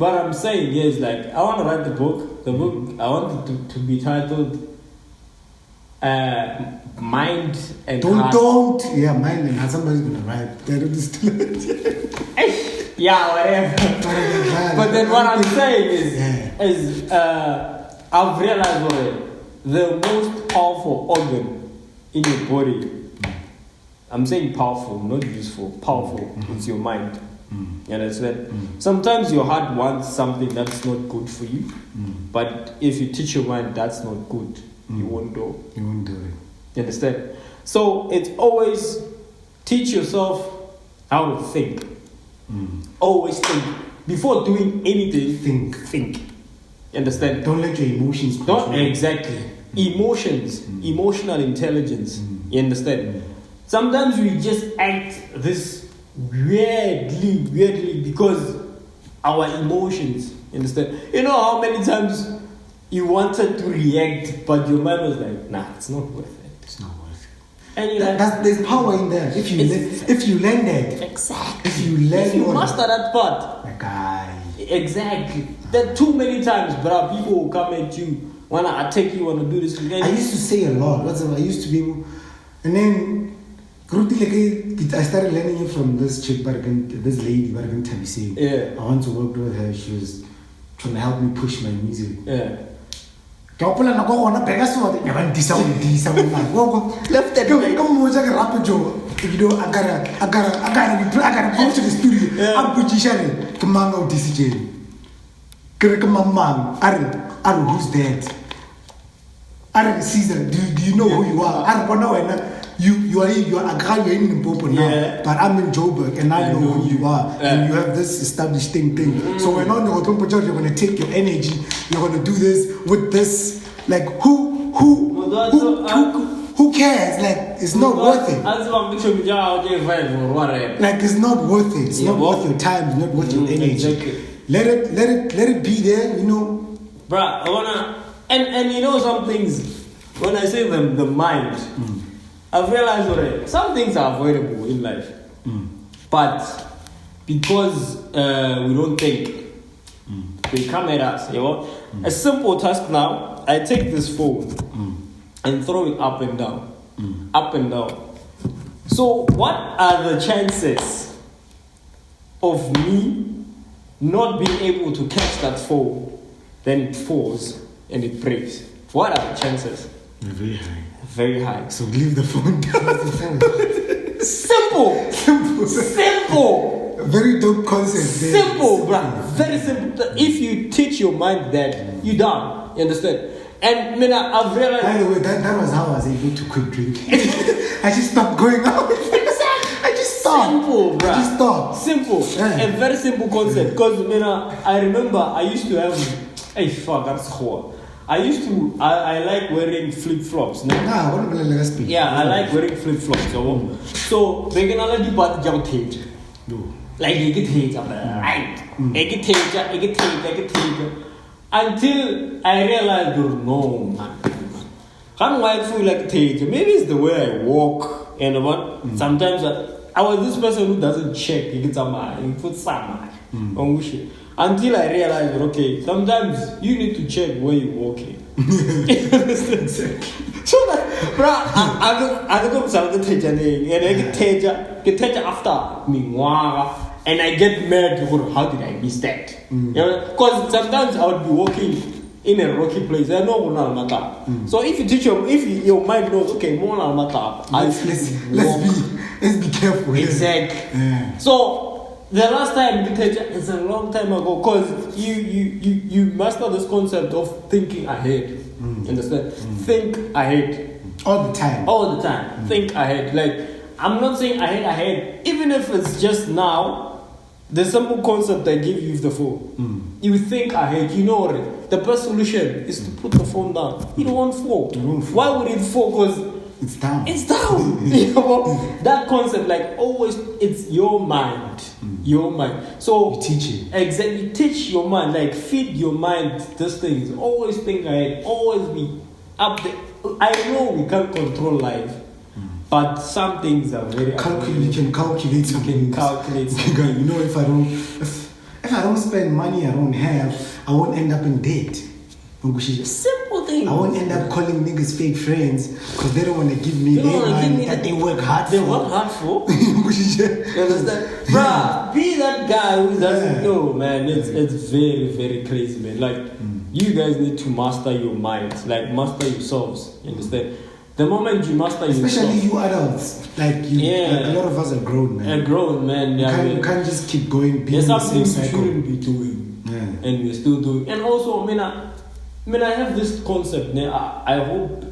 I'm saying is like I want to write the book. The book I want it to be titled Mind and Heart. Mind and Heart. Somebody's gonna write. They don't still. Yeah, whatever. But then what I'm saying is I've realized the most powerful organ in your body. I'm saying powerful, not useful. Powerful. It's your mind. You understand? Sometimes your heart wants something that's not good for you, but if you teach your mind that's not good, you won't do it. You won't do it. You understand? So it's always teach yourself how to think. Always think. Before doing anything, think. You understand? Don't let your emotions control. Exactly. Emotions, emotional intelligence. You understand? Sometimes we just act this weirdly because our emotions. You understand? You know how many times you wanted to react, but your mind was like, nah, it's not worth it. It's not worth it. And you're like, there's power in there. If you learn that. Exactly. If you learn if you master that part. Like, guy. Exactly. There are too many times, bro, people will come at you, wanna attack you, wanna do this. I used to say a lot. I used to be able, and then I started learning it from this chick, this lady, Tabisi. Yeah. I want to work with her. She was trying to help me push my music. Yeah. Left and right. You know, I gotta go to the studio. I'm Puchishare. Come on, DCJ. Who's that? Caesar, do you know who you are? I don't know. You are a guy in Limpopo now, but I'm in Joburg and I know who you are. And you have this established thing. So when on the Otompo Church, you're gonna take your energy, you're gonna do this with this. Like who cares? Like it's not worth it. Like it's not worth it. It's not worth your time, it's not worth your energy. Exactly. Let it be there, you know. Bruh, I wanna and you know some things when I say the mind. I've realized already some things are avoidable in life, but because we don't think, they come at us. You know, a simple task now. I take this phone and throw it up and down, up and down. So what are the chances of me not being able to catch that phone? Then it falls and it breaks. What are the chances? Very high. Very high. So leave the phone down. Simple. Very dope concept. Simple, bruh. Very simple. If you teach your mind that, you're done. You understand? And I've realized. By the way, that was how I was able to quit drinking. I just stopped going out. I just stopped. Simple, bruh. Just stop. Simple. Yeah. A very simple concept. Because I remember I used to have. Hey, fuck, that's horrible. I like wearing flip-flops. Yeah, I like wearing flip-flops. So, they can only do but jump like you get hate right. I get hate. Until I realized, no, man. Can't why feel like hate. Maybe it's the way I walk and what. Sometimes I was this person who doesn't check. He gets he puts some on shit. Until I realized, okay, sometimes you need to check where you're walking. Exactly. So that, bro, I go to the teacher and I get after me, and I get mad. How did I miss that? You know, because sometimes I would be walking in a rocky place. I know so if your mind knows, okay, more let's be careful. Exactly. Yeah. So. The last time it's a long time ago, because you master this concept of thinking ahead. Understand? Think ahead. All the time. Think ahead. Like, I'm not saying ahead. Even if it's just now, the simple concept I give you is the phone. You think ahead. You know it. The best solution is to put the phone down. You don't want fall. Why would it fall? Because it's down. You know, that concept, like always, it's your mind. Your mind. So you teach it. Exactly. Teach your mind. Like feed your mind these things. Always think ahead. Always be up there. I know we can't control life, But some things are very You can calculate something. You know, if I don't spend money I don't have, I won't end up in debt. Simple things. I won't end up calling niggas fake friends because they don't want to give me their money that they work hard for. They work hard for. You understand? Bruh, be that guy who doesn't know, man. It's very, very crazy, man. Like, you guys need to master your minds. Like, master yourselves. You understand? The moment you master yourself. Especially you adults. Like, a lot of us are grown, man. You can't just keep going. There's something you shouldn't be doing. Yeah. And we're still doing. And also, I have this concept. I hope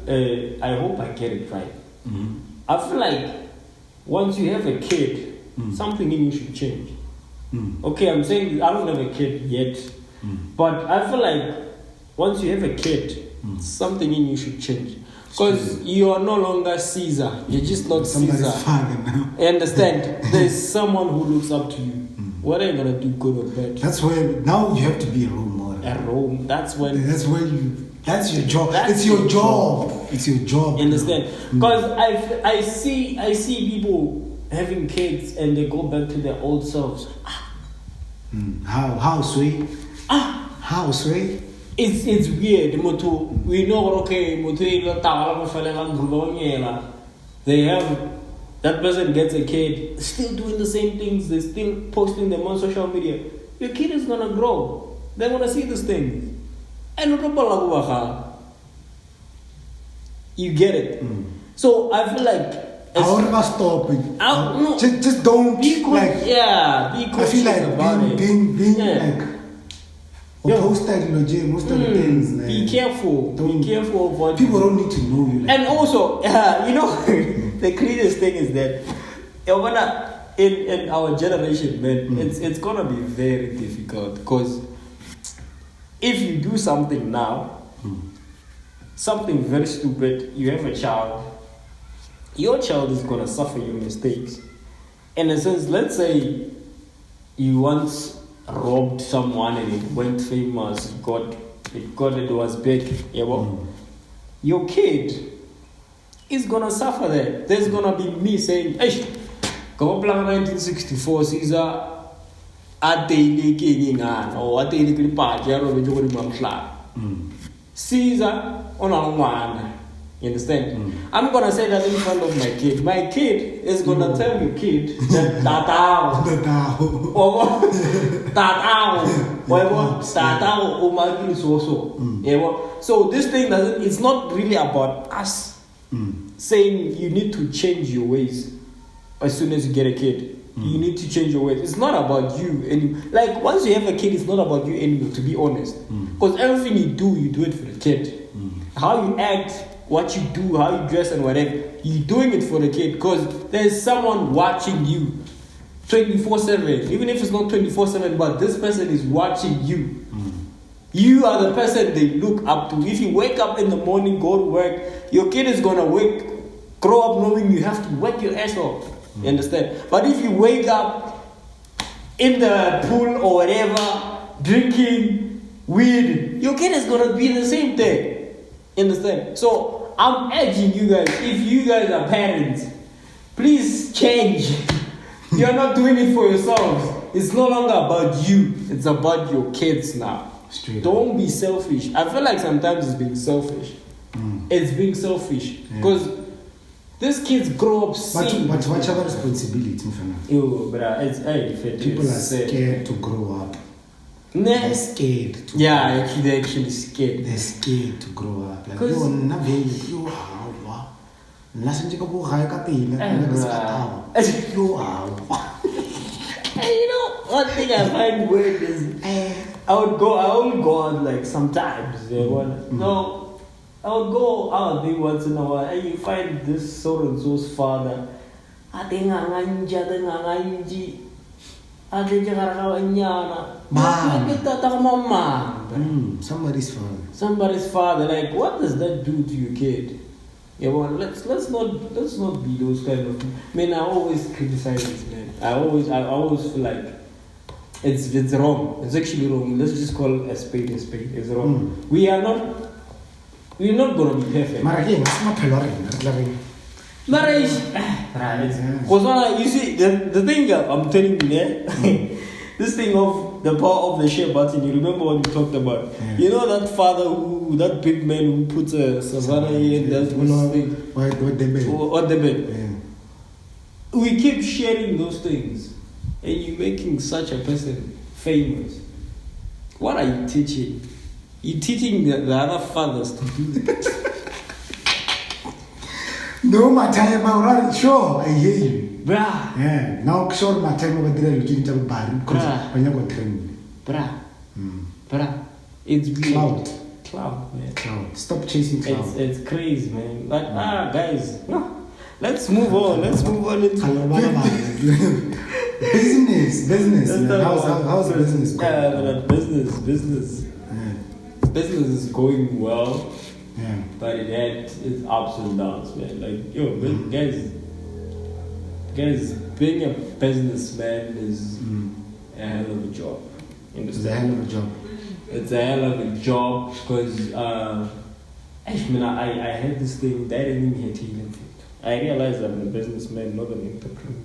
I get it right. Mm-hmm. I feel like once you have a kid, something in you should change. Okay, I'm saying I don't have a kid yet, but I feel like once you have a kid, something in you should change. Because you are no longer Caesar. You're just not Caesar. Father now. You understand? There's someone who looks up to you. What are you gonna do, good or bad? That's where now you have to be a role model. That's your job. It's your job. It's your job. You understand? Because I see people having kids and they go back to their old selves. How sweet? How sweet? It's weird. We know they have that person gets a kid, still doing the same things, they're still posting them on social media. Your kid is gonna grow. They're gonna see these things. And you get it. So I feel like I want to stop it. No, just don't be cool. Like, Be I feel like being like most of the things. Be careful. Be careful of what people don't need to know you. And also, the craziest thing is that in our generation, man, it's gonna be very difficult because if you do something now, something very stupid, you have a child, your child is gonna suffer your mistakes. In a sense, let's say you once robbed someone and it went famous, it was big. Your kid is gonna suffer there. There's gonna be me saying, "Hey, go plan 1964 Caesar at the king or at the party Caesar on our one." You understand? I'm gonna say that in front of my kid. My kid is gonna tell your kid that So this thing it's not really about us saying you need to change your ways as soon as you get a kid. You need to change your ways. It's not about you anymore. Like once you have a kid, it's not about you anymore, to be honest. Because everything you do it for the kid. How you act, what you do, how you dress and whatever, you're doing it for the kid because there's someone watching you 24/7. Even if it's not 24/7, but this person is watching you. You are the person they look up to. If you wake up in the morning, go to work, your kid is gonna grow up knowing you have to work your ass off. You understand? But if you wake up in the pool or whatever, drinking weed, your kid is gonna be the same thing. Understand? So I'm urging you guys, if you guys are parents, please change. You're not doing it for yourselves. It's no longer about you. It's about your kids now. Don't be selfish. I feel like sometimes it's being selfish. It's being selfish. Because these kids grow up seeing... But what's our responsibility? People are scared to grow up. They're scared. They're actually scared. They're scared to grow up. Like, one thing I find weird is I would go out like sometimes. I would go out there once in a while and you find this so and so's father. Somebody's father. Like, what does that do to your kid? Let's not be those kind of. I always criticize this, man. I always feel like it's wrong. It's actually wrong. Let's just call a spade a spade. It's wrong. We're not gonna be perfect. Marriage. Right. Because you see, the thing I'm telling you there, this thing of the power of the share button, you remember what we talked about? Yeah. You know that big man who puts a savannah in, that's this thing. What the bed? Yeah. We keep sharing those things, and you're making such a person famous. What are you teaching? You're teaching the other fathers to do it. No, my time, I'm sure, I hear you. Bruh. Yeah, now sure my time over there looking to bar because when you go train. Bruh. It's weird. Cloud, man. Cloud. Stop chasing cloud. It's crazy, man. Like, guys, no. Let's move on. Let's move on into business. How's business going? Business. Yeah. Business is going well. Yeah. But it had its ups and downs, man. Like, guys, being a businessman is a hell of a job. It's a hell of a job. It's a hell of a job because, I had this thing that I didn't even hit healing. I realized I'm a businessman, not an entrepreneur.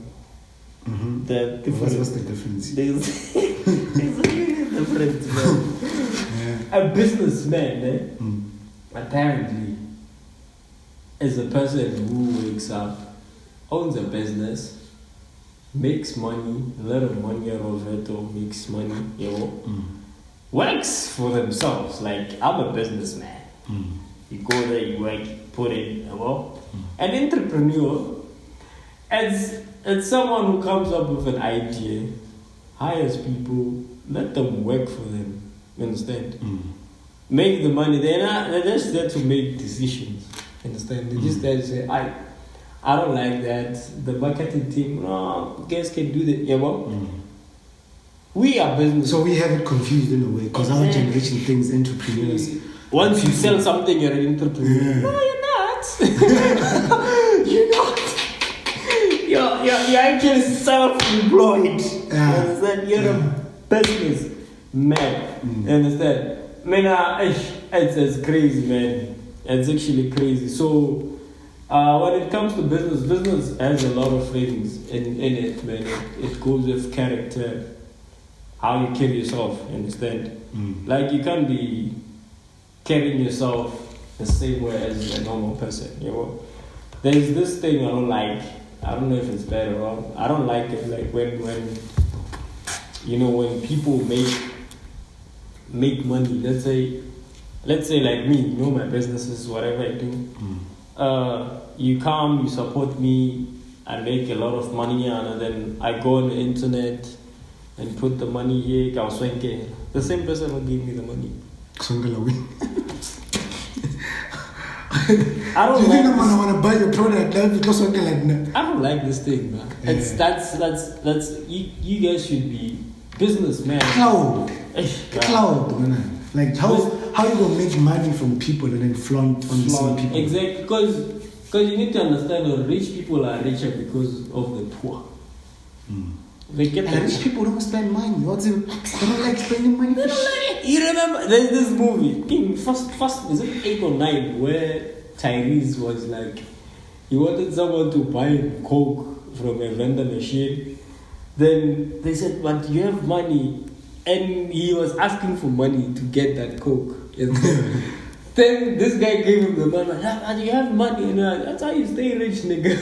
Mm-hmm. The difference. What's the difference? There's a really difference, man. A businessman, apparently, is a person who wakes up, owns a business, makes money, a lot of money out of it, or makes money, works for themselves. Like, I'm a businessman. You go there, you work, put in, An entrepreneur, it's someone who comes up with an idea, hires people, let them work for them. You understand? Make the money. They're just there to make decisions. Understand? They're just there to say, I don't like that. The marketing team, no, guys can do that. We are business. So we have it confused in a way because our generation thinks entrepreneurs. Once you sell something, you're an entrepreneur. Yeah. No, you're not. You're not. You're actually self-employed. Yeah. Understand? You're a business man. Understand? Man, it's crazy, man. It's actually crazy. So, when it comes to business has a lot of things in it, man. It goes with character, how you carry yourself. Understand? Like, you can't be carrying yourself the same way as a normal person. There's this thing I don't like. I don't know if it's bad or wrong. I don't like it. Like when people make money. Let's say like me. My businesses, whatever I do. You come, you support me. I make a lot of money, and then I go on the internet and put the money here. The same person will give me the money. I don't you like think I'm gonna buy your product because like that? I don't like this thing, man. It's that's you guys should be businessmen. Cloud, man. Like how you gonna make money from people and then flaunt on the same people? Exactly, because you need to understand that rich people are richer because of the poor. They get rich people don't spend money. They don't like spending money. You remember there's this movie in first is it 8 or 9 where Tyrese was like he wanted someone to buy Coke from a vendor machine. Then they said, "But do you have money?" And he was asking for money to get that Coke. Then this guy gave him the money. Do you have money? And that's how you stay rich, nigga.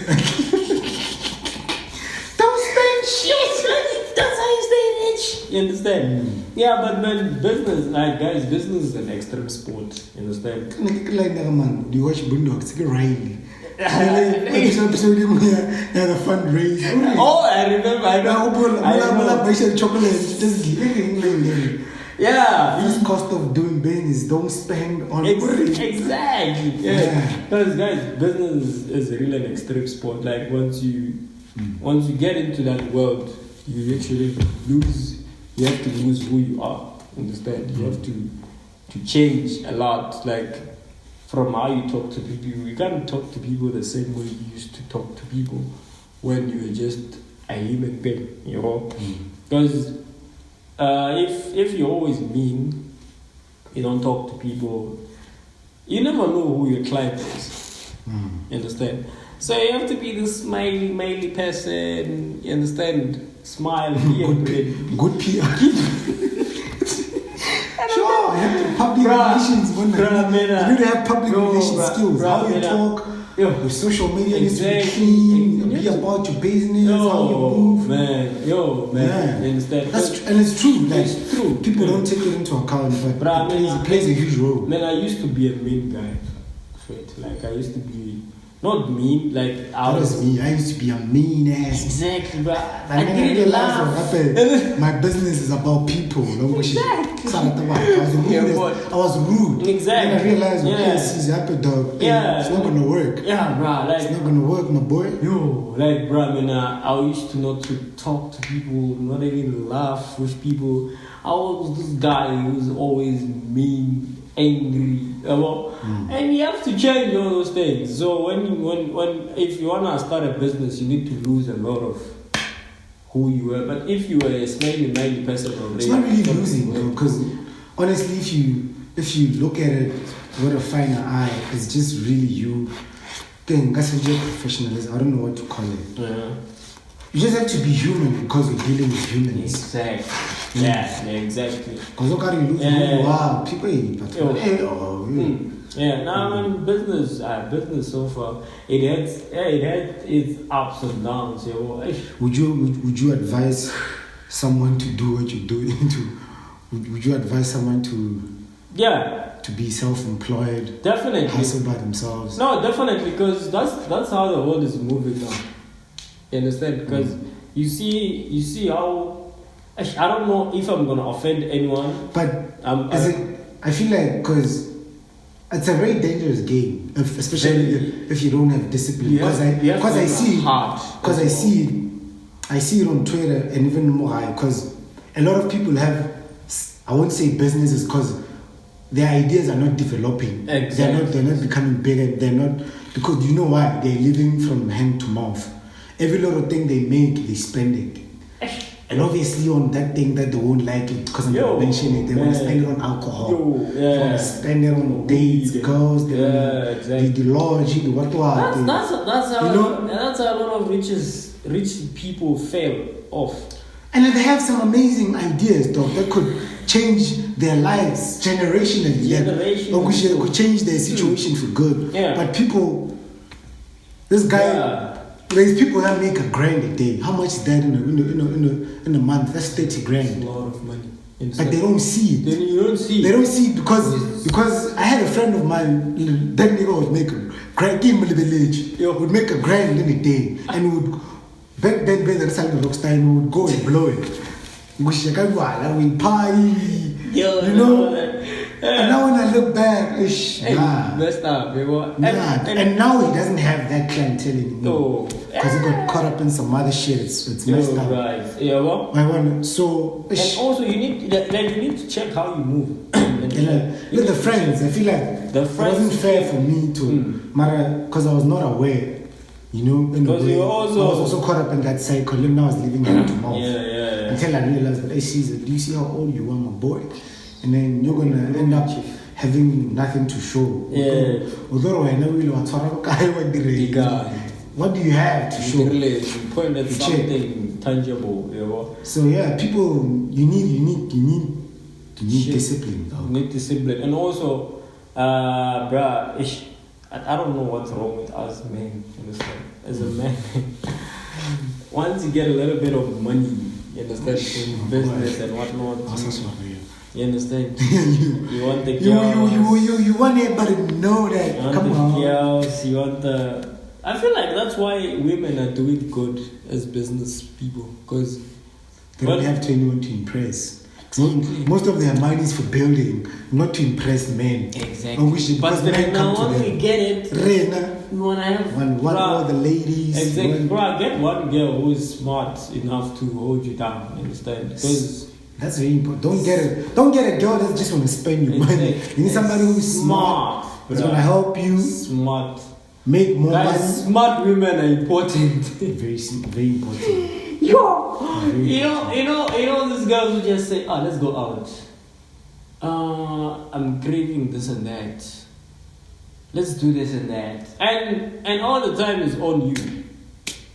That's how you stay rich. You understand? Yeah, but man, business is an extreme sport. You understand? Do you watch Boondocks? Riley. Episode the fundraiser. Oh, I remember. I know. Chocolate. Yeah. First cost of doing business, don't spend on exactly. Yeah. Because guys, business is really an extreme sport. Like once you get into that world, you actually lose. You have to lose who you are. Understand? You have to change a lot. Like from how you talk to people, you can't talk to people the same way you used to talk to people when you were just a human being. Because if you're always mean, you don't talk to people. You never know who your client is. You understand? So you have to be this smiley person. You understand? Smile, be good PR. Sure, you have to public relations. You need to have public relations skills. How you talk, your social media needs to be clean. Be about your business. How you move, man. You understand? And it's true. Like, it's true. People don't take it into account, but it plays a huge role. Man, I used to be a mean guy. Like I used to be. Not mean, like I was me. I used to be a mean ass. Exactly, but I didn't realize my business is about people. Exactly. I was rude. Exactly. And I realized, it's happy dog. It's not gonna work. Yeah, bro. Like, it's not gonna work, my boy. Like, bro, I used to not to talk to people, not even laugh with people. I was this guy who was always mean, angry. And you have to change all those things. So when if you wanna start a business, you need to lose a lot of who you were. But if you were a smiling person already, it's not really losing though, because honestly, if you look at it with a finer eye, it's just really you. That's professionalism. I don't know what to call it. Yeah. You just have to be human because we're dealing with humans. Exactly. Yeah, exactly. Because look how you lose. Wow, people. Now in business so far, it had its ups and downs. Would you advise someone to do what you're doing? Would you advise someone to be self-employed? Definitely. Hustle by themselves? No, definitely, because that's how the world is moving now. You understand? Because you see how. I don't know if I'm gonna offend anyone, but I feel like because it's a very dangerous game, especially if you don't have discipline. Because I see it on Twitter and even more because a lot of people have, I won't say businesses because their ideas are not developing. Exactly. They're not becoming bigger. They're not, because you know why? They're living from hand to mouth. Every little thing they make, they spend it. And obviously on that thing that they won't like it because I'm not mentioning it, they want to spend it on alcohol. They want to spend it on dates, girls, the ideology, what. That's how a lot of rich people fail off. And they have some amazing ideas, though, that could change their lives generationally. They could change their situation for good. Yeah. But people, this guy. There's people that make $1,000 a day. How much is that in a month? That's 30 grand. That's a lot of money. But they don't see it. You don't see it. They don't see it because I had a friend of mine. That nigga would make would make $1,000 in a day, and would back then the side of Rockstein would go and blow it. We party. And now when I look back, messed up, and now he doesn't have that clientele anymore. Because he got caught up in some other shit. It's messed up. Right. Yeah, well. And also you need to check how you move. With the friends, I feel like it wasn't fair for me to because I was not aware. Because I was also caught up in that cycle. And now I was living hand to mouth. Yeah. Until I realized that, do you see how old you are, my boy? And then you're gonna end up having nothing to show. Yeah. Although I know what do you have to show? You point at something tangible. So people, you need discipline. You need discipline, and also, I don't know what's wrong with us men. Understand? As a man, once you get a little bit of money, you understand, in business and whatnot. You understand? You want the girls. You want everybody to know that. You want Come on. Girls. You want the. I feel like that's why women are doing good as business people, because they don't have anyone to impress. Exactly. Most of their money is for building, not to impress men. Exactly. But then once we get it, we want to have all the ladies. Exactly. Bro, get one girl who is smart enough to hold you down. Understand? Because that's very important. Don't get a girl that just want to spend your money. You need somebody who's smart. Who's gonna help you. Smart. Make more money. Smart women are important. Very, very important. You know these girls who just say, let's go out. I'm craving this and that. let's do this and that, and all the time is on you.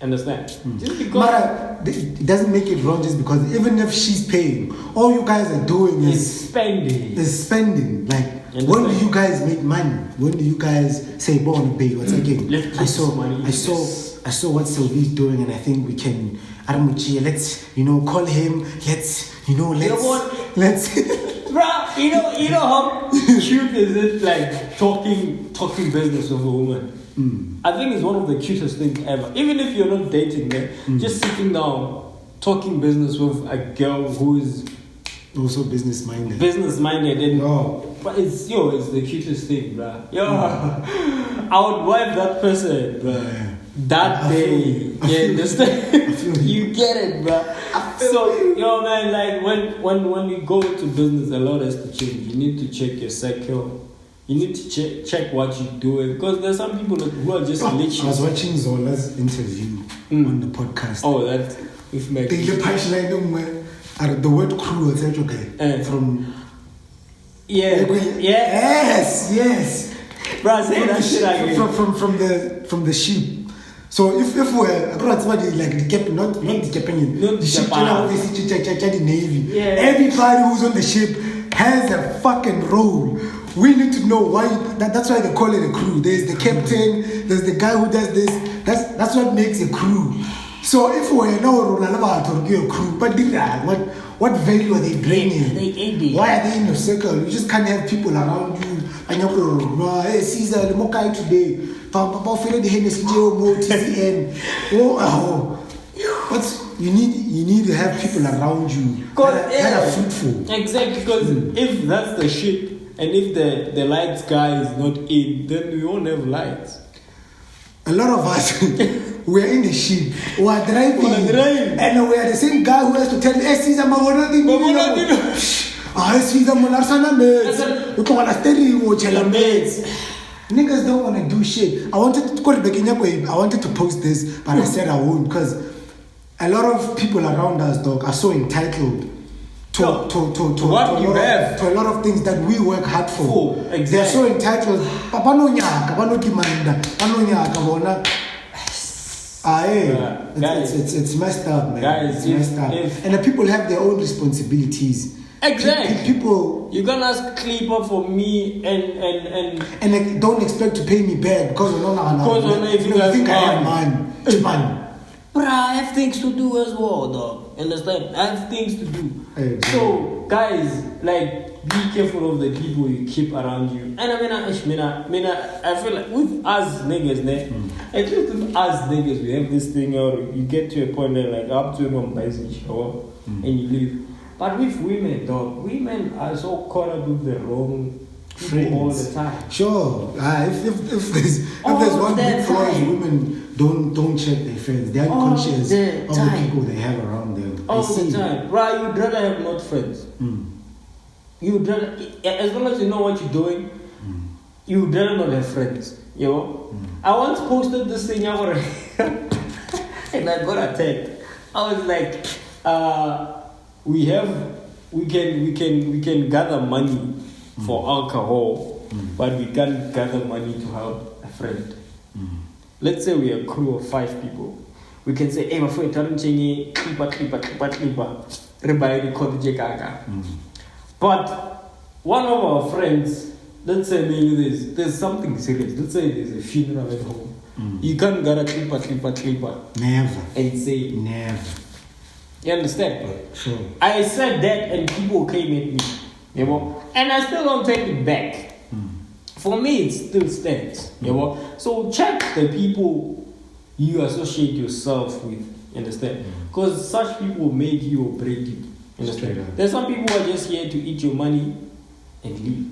Understand? Just because But it doesn't make it wrong just because even if she's paying, all you guys are doing it's spending. is spending. Like, when do you guys make money? When do you guys say, "Born pay"? What's again? I saw what Selby's doing, and I think we can. Let's call him. Let's. Bruh, you know how cute is it, like talking business with a woman? I think it's one of the cutest things ever. Even if you're not dating, just sitting down, talking business with a girl who is also business minded. But it's the cutest thing, bruh. I would wife that person, bruh. Yeah. That day, you understand? You get it, bruh. So, man, like when you go into business, a lot has to change. You need to check your circle. You need to check what you're doing, because there's some people who are just glitching. I was watching Zola's interview on the podcast. Oh, that if the punchline, the word crew, okay, from yes, bro, say that shit again. from the sheep. So if we're somebody like the captain, not the captain, the ship, the navy. Yeah. Everybody who's on the ship has a fucking role. We need to know why. That's why they call it a crew. There's the captain. There's the guy who does this. That's what makes a crew. So if we're now a crew, but what value are they bringing? Why are they in your circle? You just can't have people around you. And you're hey Caesar, the more guy today. You need to have people around you that are fruitful. Exactly, because if that's the ship, and if the lights guy is not in, then we won't have lights. A lot of us, we are in the ship, we are driving, and we are the same guy who has to tell us, Caesar, niggas don't want to do shit. I wanted to post this, but I said I won't, because a lot of people around us, dog, are so entitled to a lot of things that we work hard for. Exactly. They're so entitled. It's messed up, man. Guys, it's messed up. And the people have their own responsibilities. Exactly. People, you gonna ask Clipper for me and they don't expect to pay me back because if you think I have money. But I have things to do as well, dog. Understand? I have things to do. Exactly. So, guys, like, be careful of the people you keep around you. And I feel like with us niggas, at least with us niggas, we have this thing, or you get to a point where, like, up to a basic shower and you leave. But with women, dog, women are so caught up with the wrong people all the time. Sure. If there's one big flaw is women don't check their friends. They are conscious of the people they have around them. All the time. Right, you'd rather have not friends. You'd rather, as long as you know what you're doing, you'd rather not have friends. You know? I once posted this thing over and I got attacked. I was like, we can gather money for alcohol, but we can't gather money to help a friend. Let's say we are a crew of 5 people. We can say, hey, my friend, but one of our friends, let's say maybe there's something serious. Let's say there's a funeral at home. You can't gather clipper. Never. And say never. You understand? Sure. I said that and people came at me. You know? And I still don't take it back. For me, it still stands. You know? So check the people you associate yourself with. You understand? Because such people make you or break you. You understand? There's some people who are just here to eat your money and leave.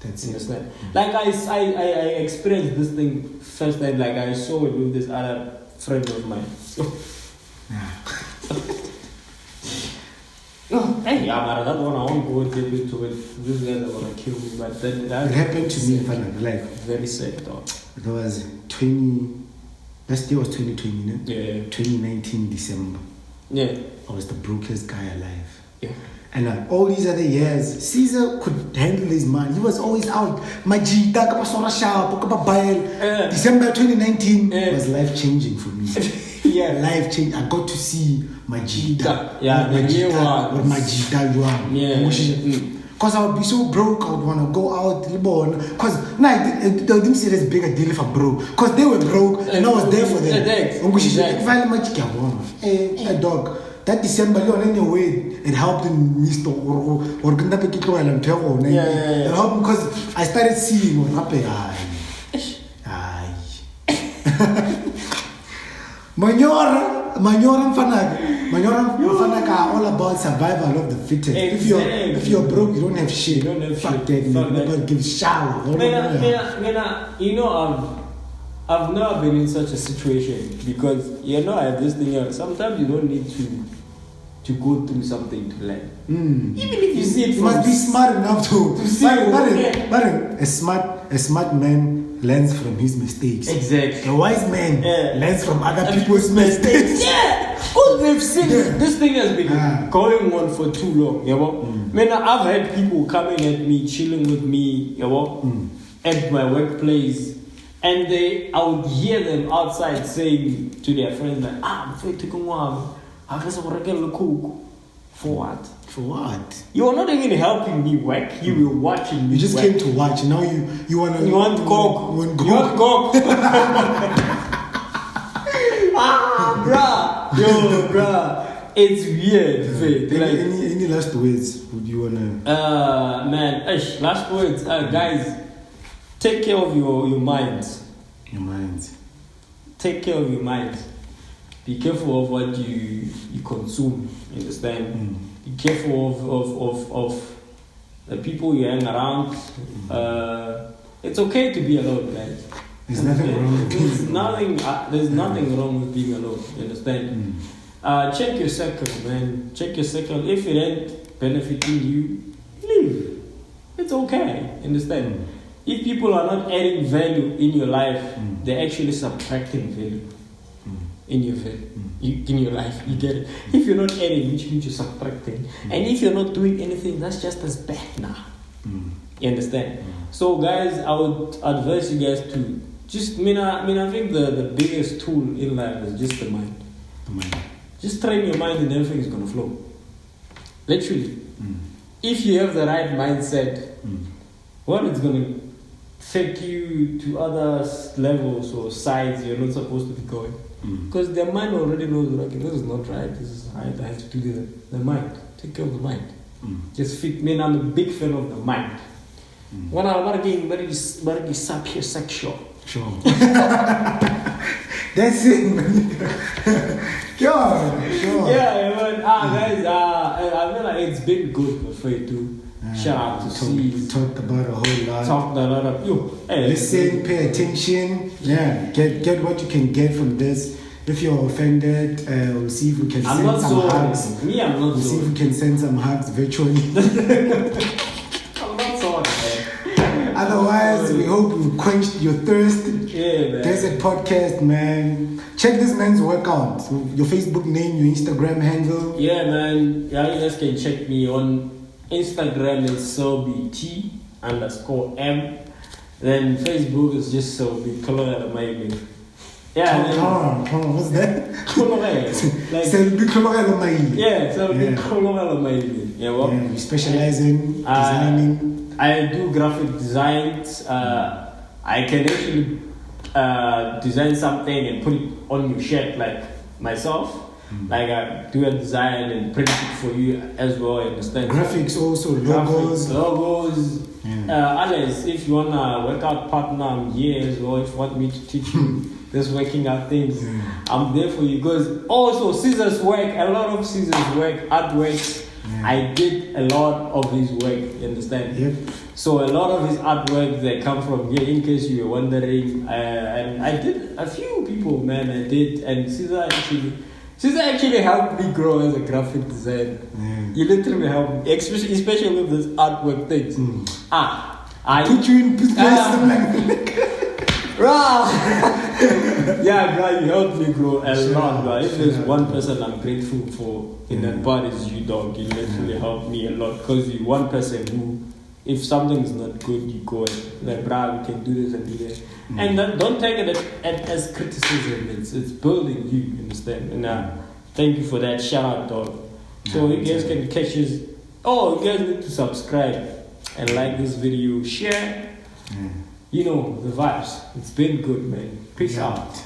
That's you understand? Like I experienced this thing first time. Like I saw it with this other friend of mine. So, hey, yeah, that one I won't go deep into it. These guys are gonna kill me, but then it happened to me. Like very sad, though. It was 20. Last year was 2020, no? Yeah. 2019 December. Yeah. I was the brokest guy alive. Yeah. And all these other years, Caesar could handle his man. He was always out. Majida, kapa sora sharp, kapa bail. December 2019 was life changing for me. Yeah. Life changing. I got to see Majida. Yeah, the new one. With Majida Yuan. Yeah. Because I would be so broke, I would want to go out. Because I didn't see it as big a deal if I'm broke. Because they were broke and I was there for them. Hey, dog. That December, it helped in Mr. It helped because I started seeing what happened. Manyora Mfanaka are all about survival of the fittest. Exactly. If you're broke, you don't have shit. You don't have Fuck shit. that. Nobody gives a shower. I've never been in such a situation because I have this thing. Sometimes you don't need to go through something to learn. Even if you see it, you must be smart enough to see. But a smart man learns from his mistakes. Exactly. A wise man learns from other people's mistakes. Yeah, because they've seen this thing has been going on for too long. I've had people coming at me, chilling with me, at my workplace. And I would hear them outside saying to their friends like, I'm afraid to go on. I guess I'm going to cook. For what? For what? You are not even helping me work. You were watching me. You just work. came to watch. Now you want to. You want coke. You want coke. Bruh. It's weird. Any last words would you wanna? Last words, guys. Take care of your minds. Your minds. Take care of your minds. Be careful of what you consume. You understand? Be careful of the people you hang around. It's okay to be alone, guys. There's nothing wrong with being alone. There's nothing wrong with being alone. You understand? Check your circle, man. Check your circle. If it ain't benefiting you, leave. It's okay. Understand? If people are not adding value in your life, they're actually subtracting value in your in your life. You get it? If you're not adding, which means you're subtracting. And if you're not doing anything, that's just as bad now. You understand? So, guys, I would advise you guys to just, I think the biggest tool in life is just the mind. Just train your mind and everything is going to flow. Literally. If you have the right mindset, it's going to take you to other levels or sides you're not supposed to be going. Because their mind already knows, okay, this is not right, this is right, I have to do this. The mind. Take care of the mind. Just fit. I'm a big fan of the mind. When I'm getting very sapiosexual. Sure. That's it, man. Sure. Yeah, man. Guys, I feel like it's been good for you too. Shout out to C. We talked about a whole lot. Listen, pay attention. Yeah, get what you can get from this. If you're offended, we'll see if we can send some hugs. We'll see if we can send some hugs virtually. I'm not sorry, man. Otherwise, we hope you quenched your thirst. Yeah, man. Desert Podcast, man. Check this man's workout. Your Facebook name, your Instagram handle. Yeah, man. Yeah, you guys can check me on Instagram is Selby T_M. Then Facebook is just Selby Colorado maybe. Yeah. What's that? Like Selby Colorado maybe. Yeah, Selby Colorado maybe. Yeah, well. You specialize in designing. I do graphic designs. I can actually design something and put it on your shirt like myself. Like I do a design and print it for you as well. I understand. Graphics also, logos. Alice, if you want a workout partner, I'm here as well. If you want me to teach you this working out things, I'm there for you. Because also Caesar's work, a lot of Caesar's work, artwork. I did a lot of his work. You understand? Yep. So a lot of his artwork they come from here. In case you were wondering, and I did a few people, man. I did, and Caesar actually helped me grow as a graphic designer. He literally helped me, especially with this artwork things. I put you in place. Yeah, bro, you helped me grow a Shout lot, out, bro. If shout there's out, one bro. person I'm grateful for in that part is you, dog. You literally helped me a lot because you one person who, if something's not good, you go and like, bro, we can do this and do that. And don't take it as criticism. It's building you, you understand? And thank you for that. Shout out, dog. So you guys can catch us. Oh, you guys need to subscribe and like this video, share. You know the vibes. It's been good, man. Peace out.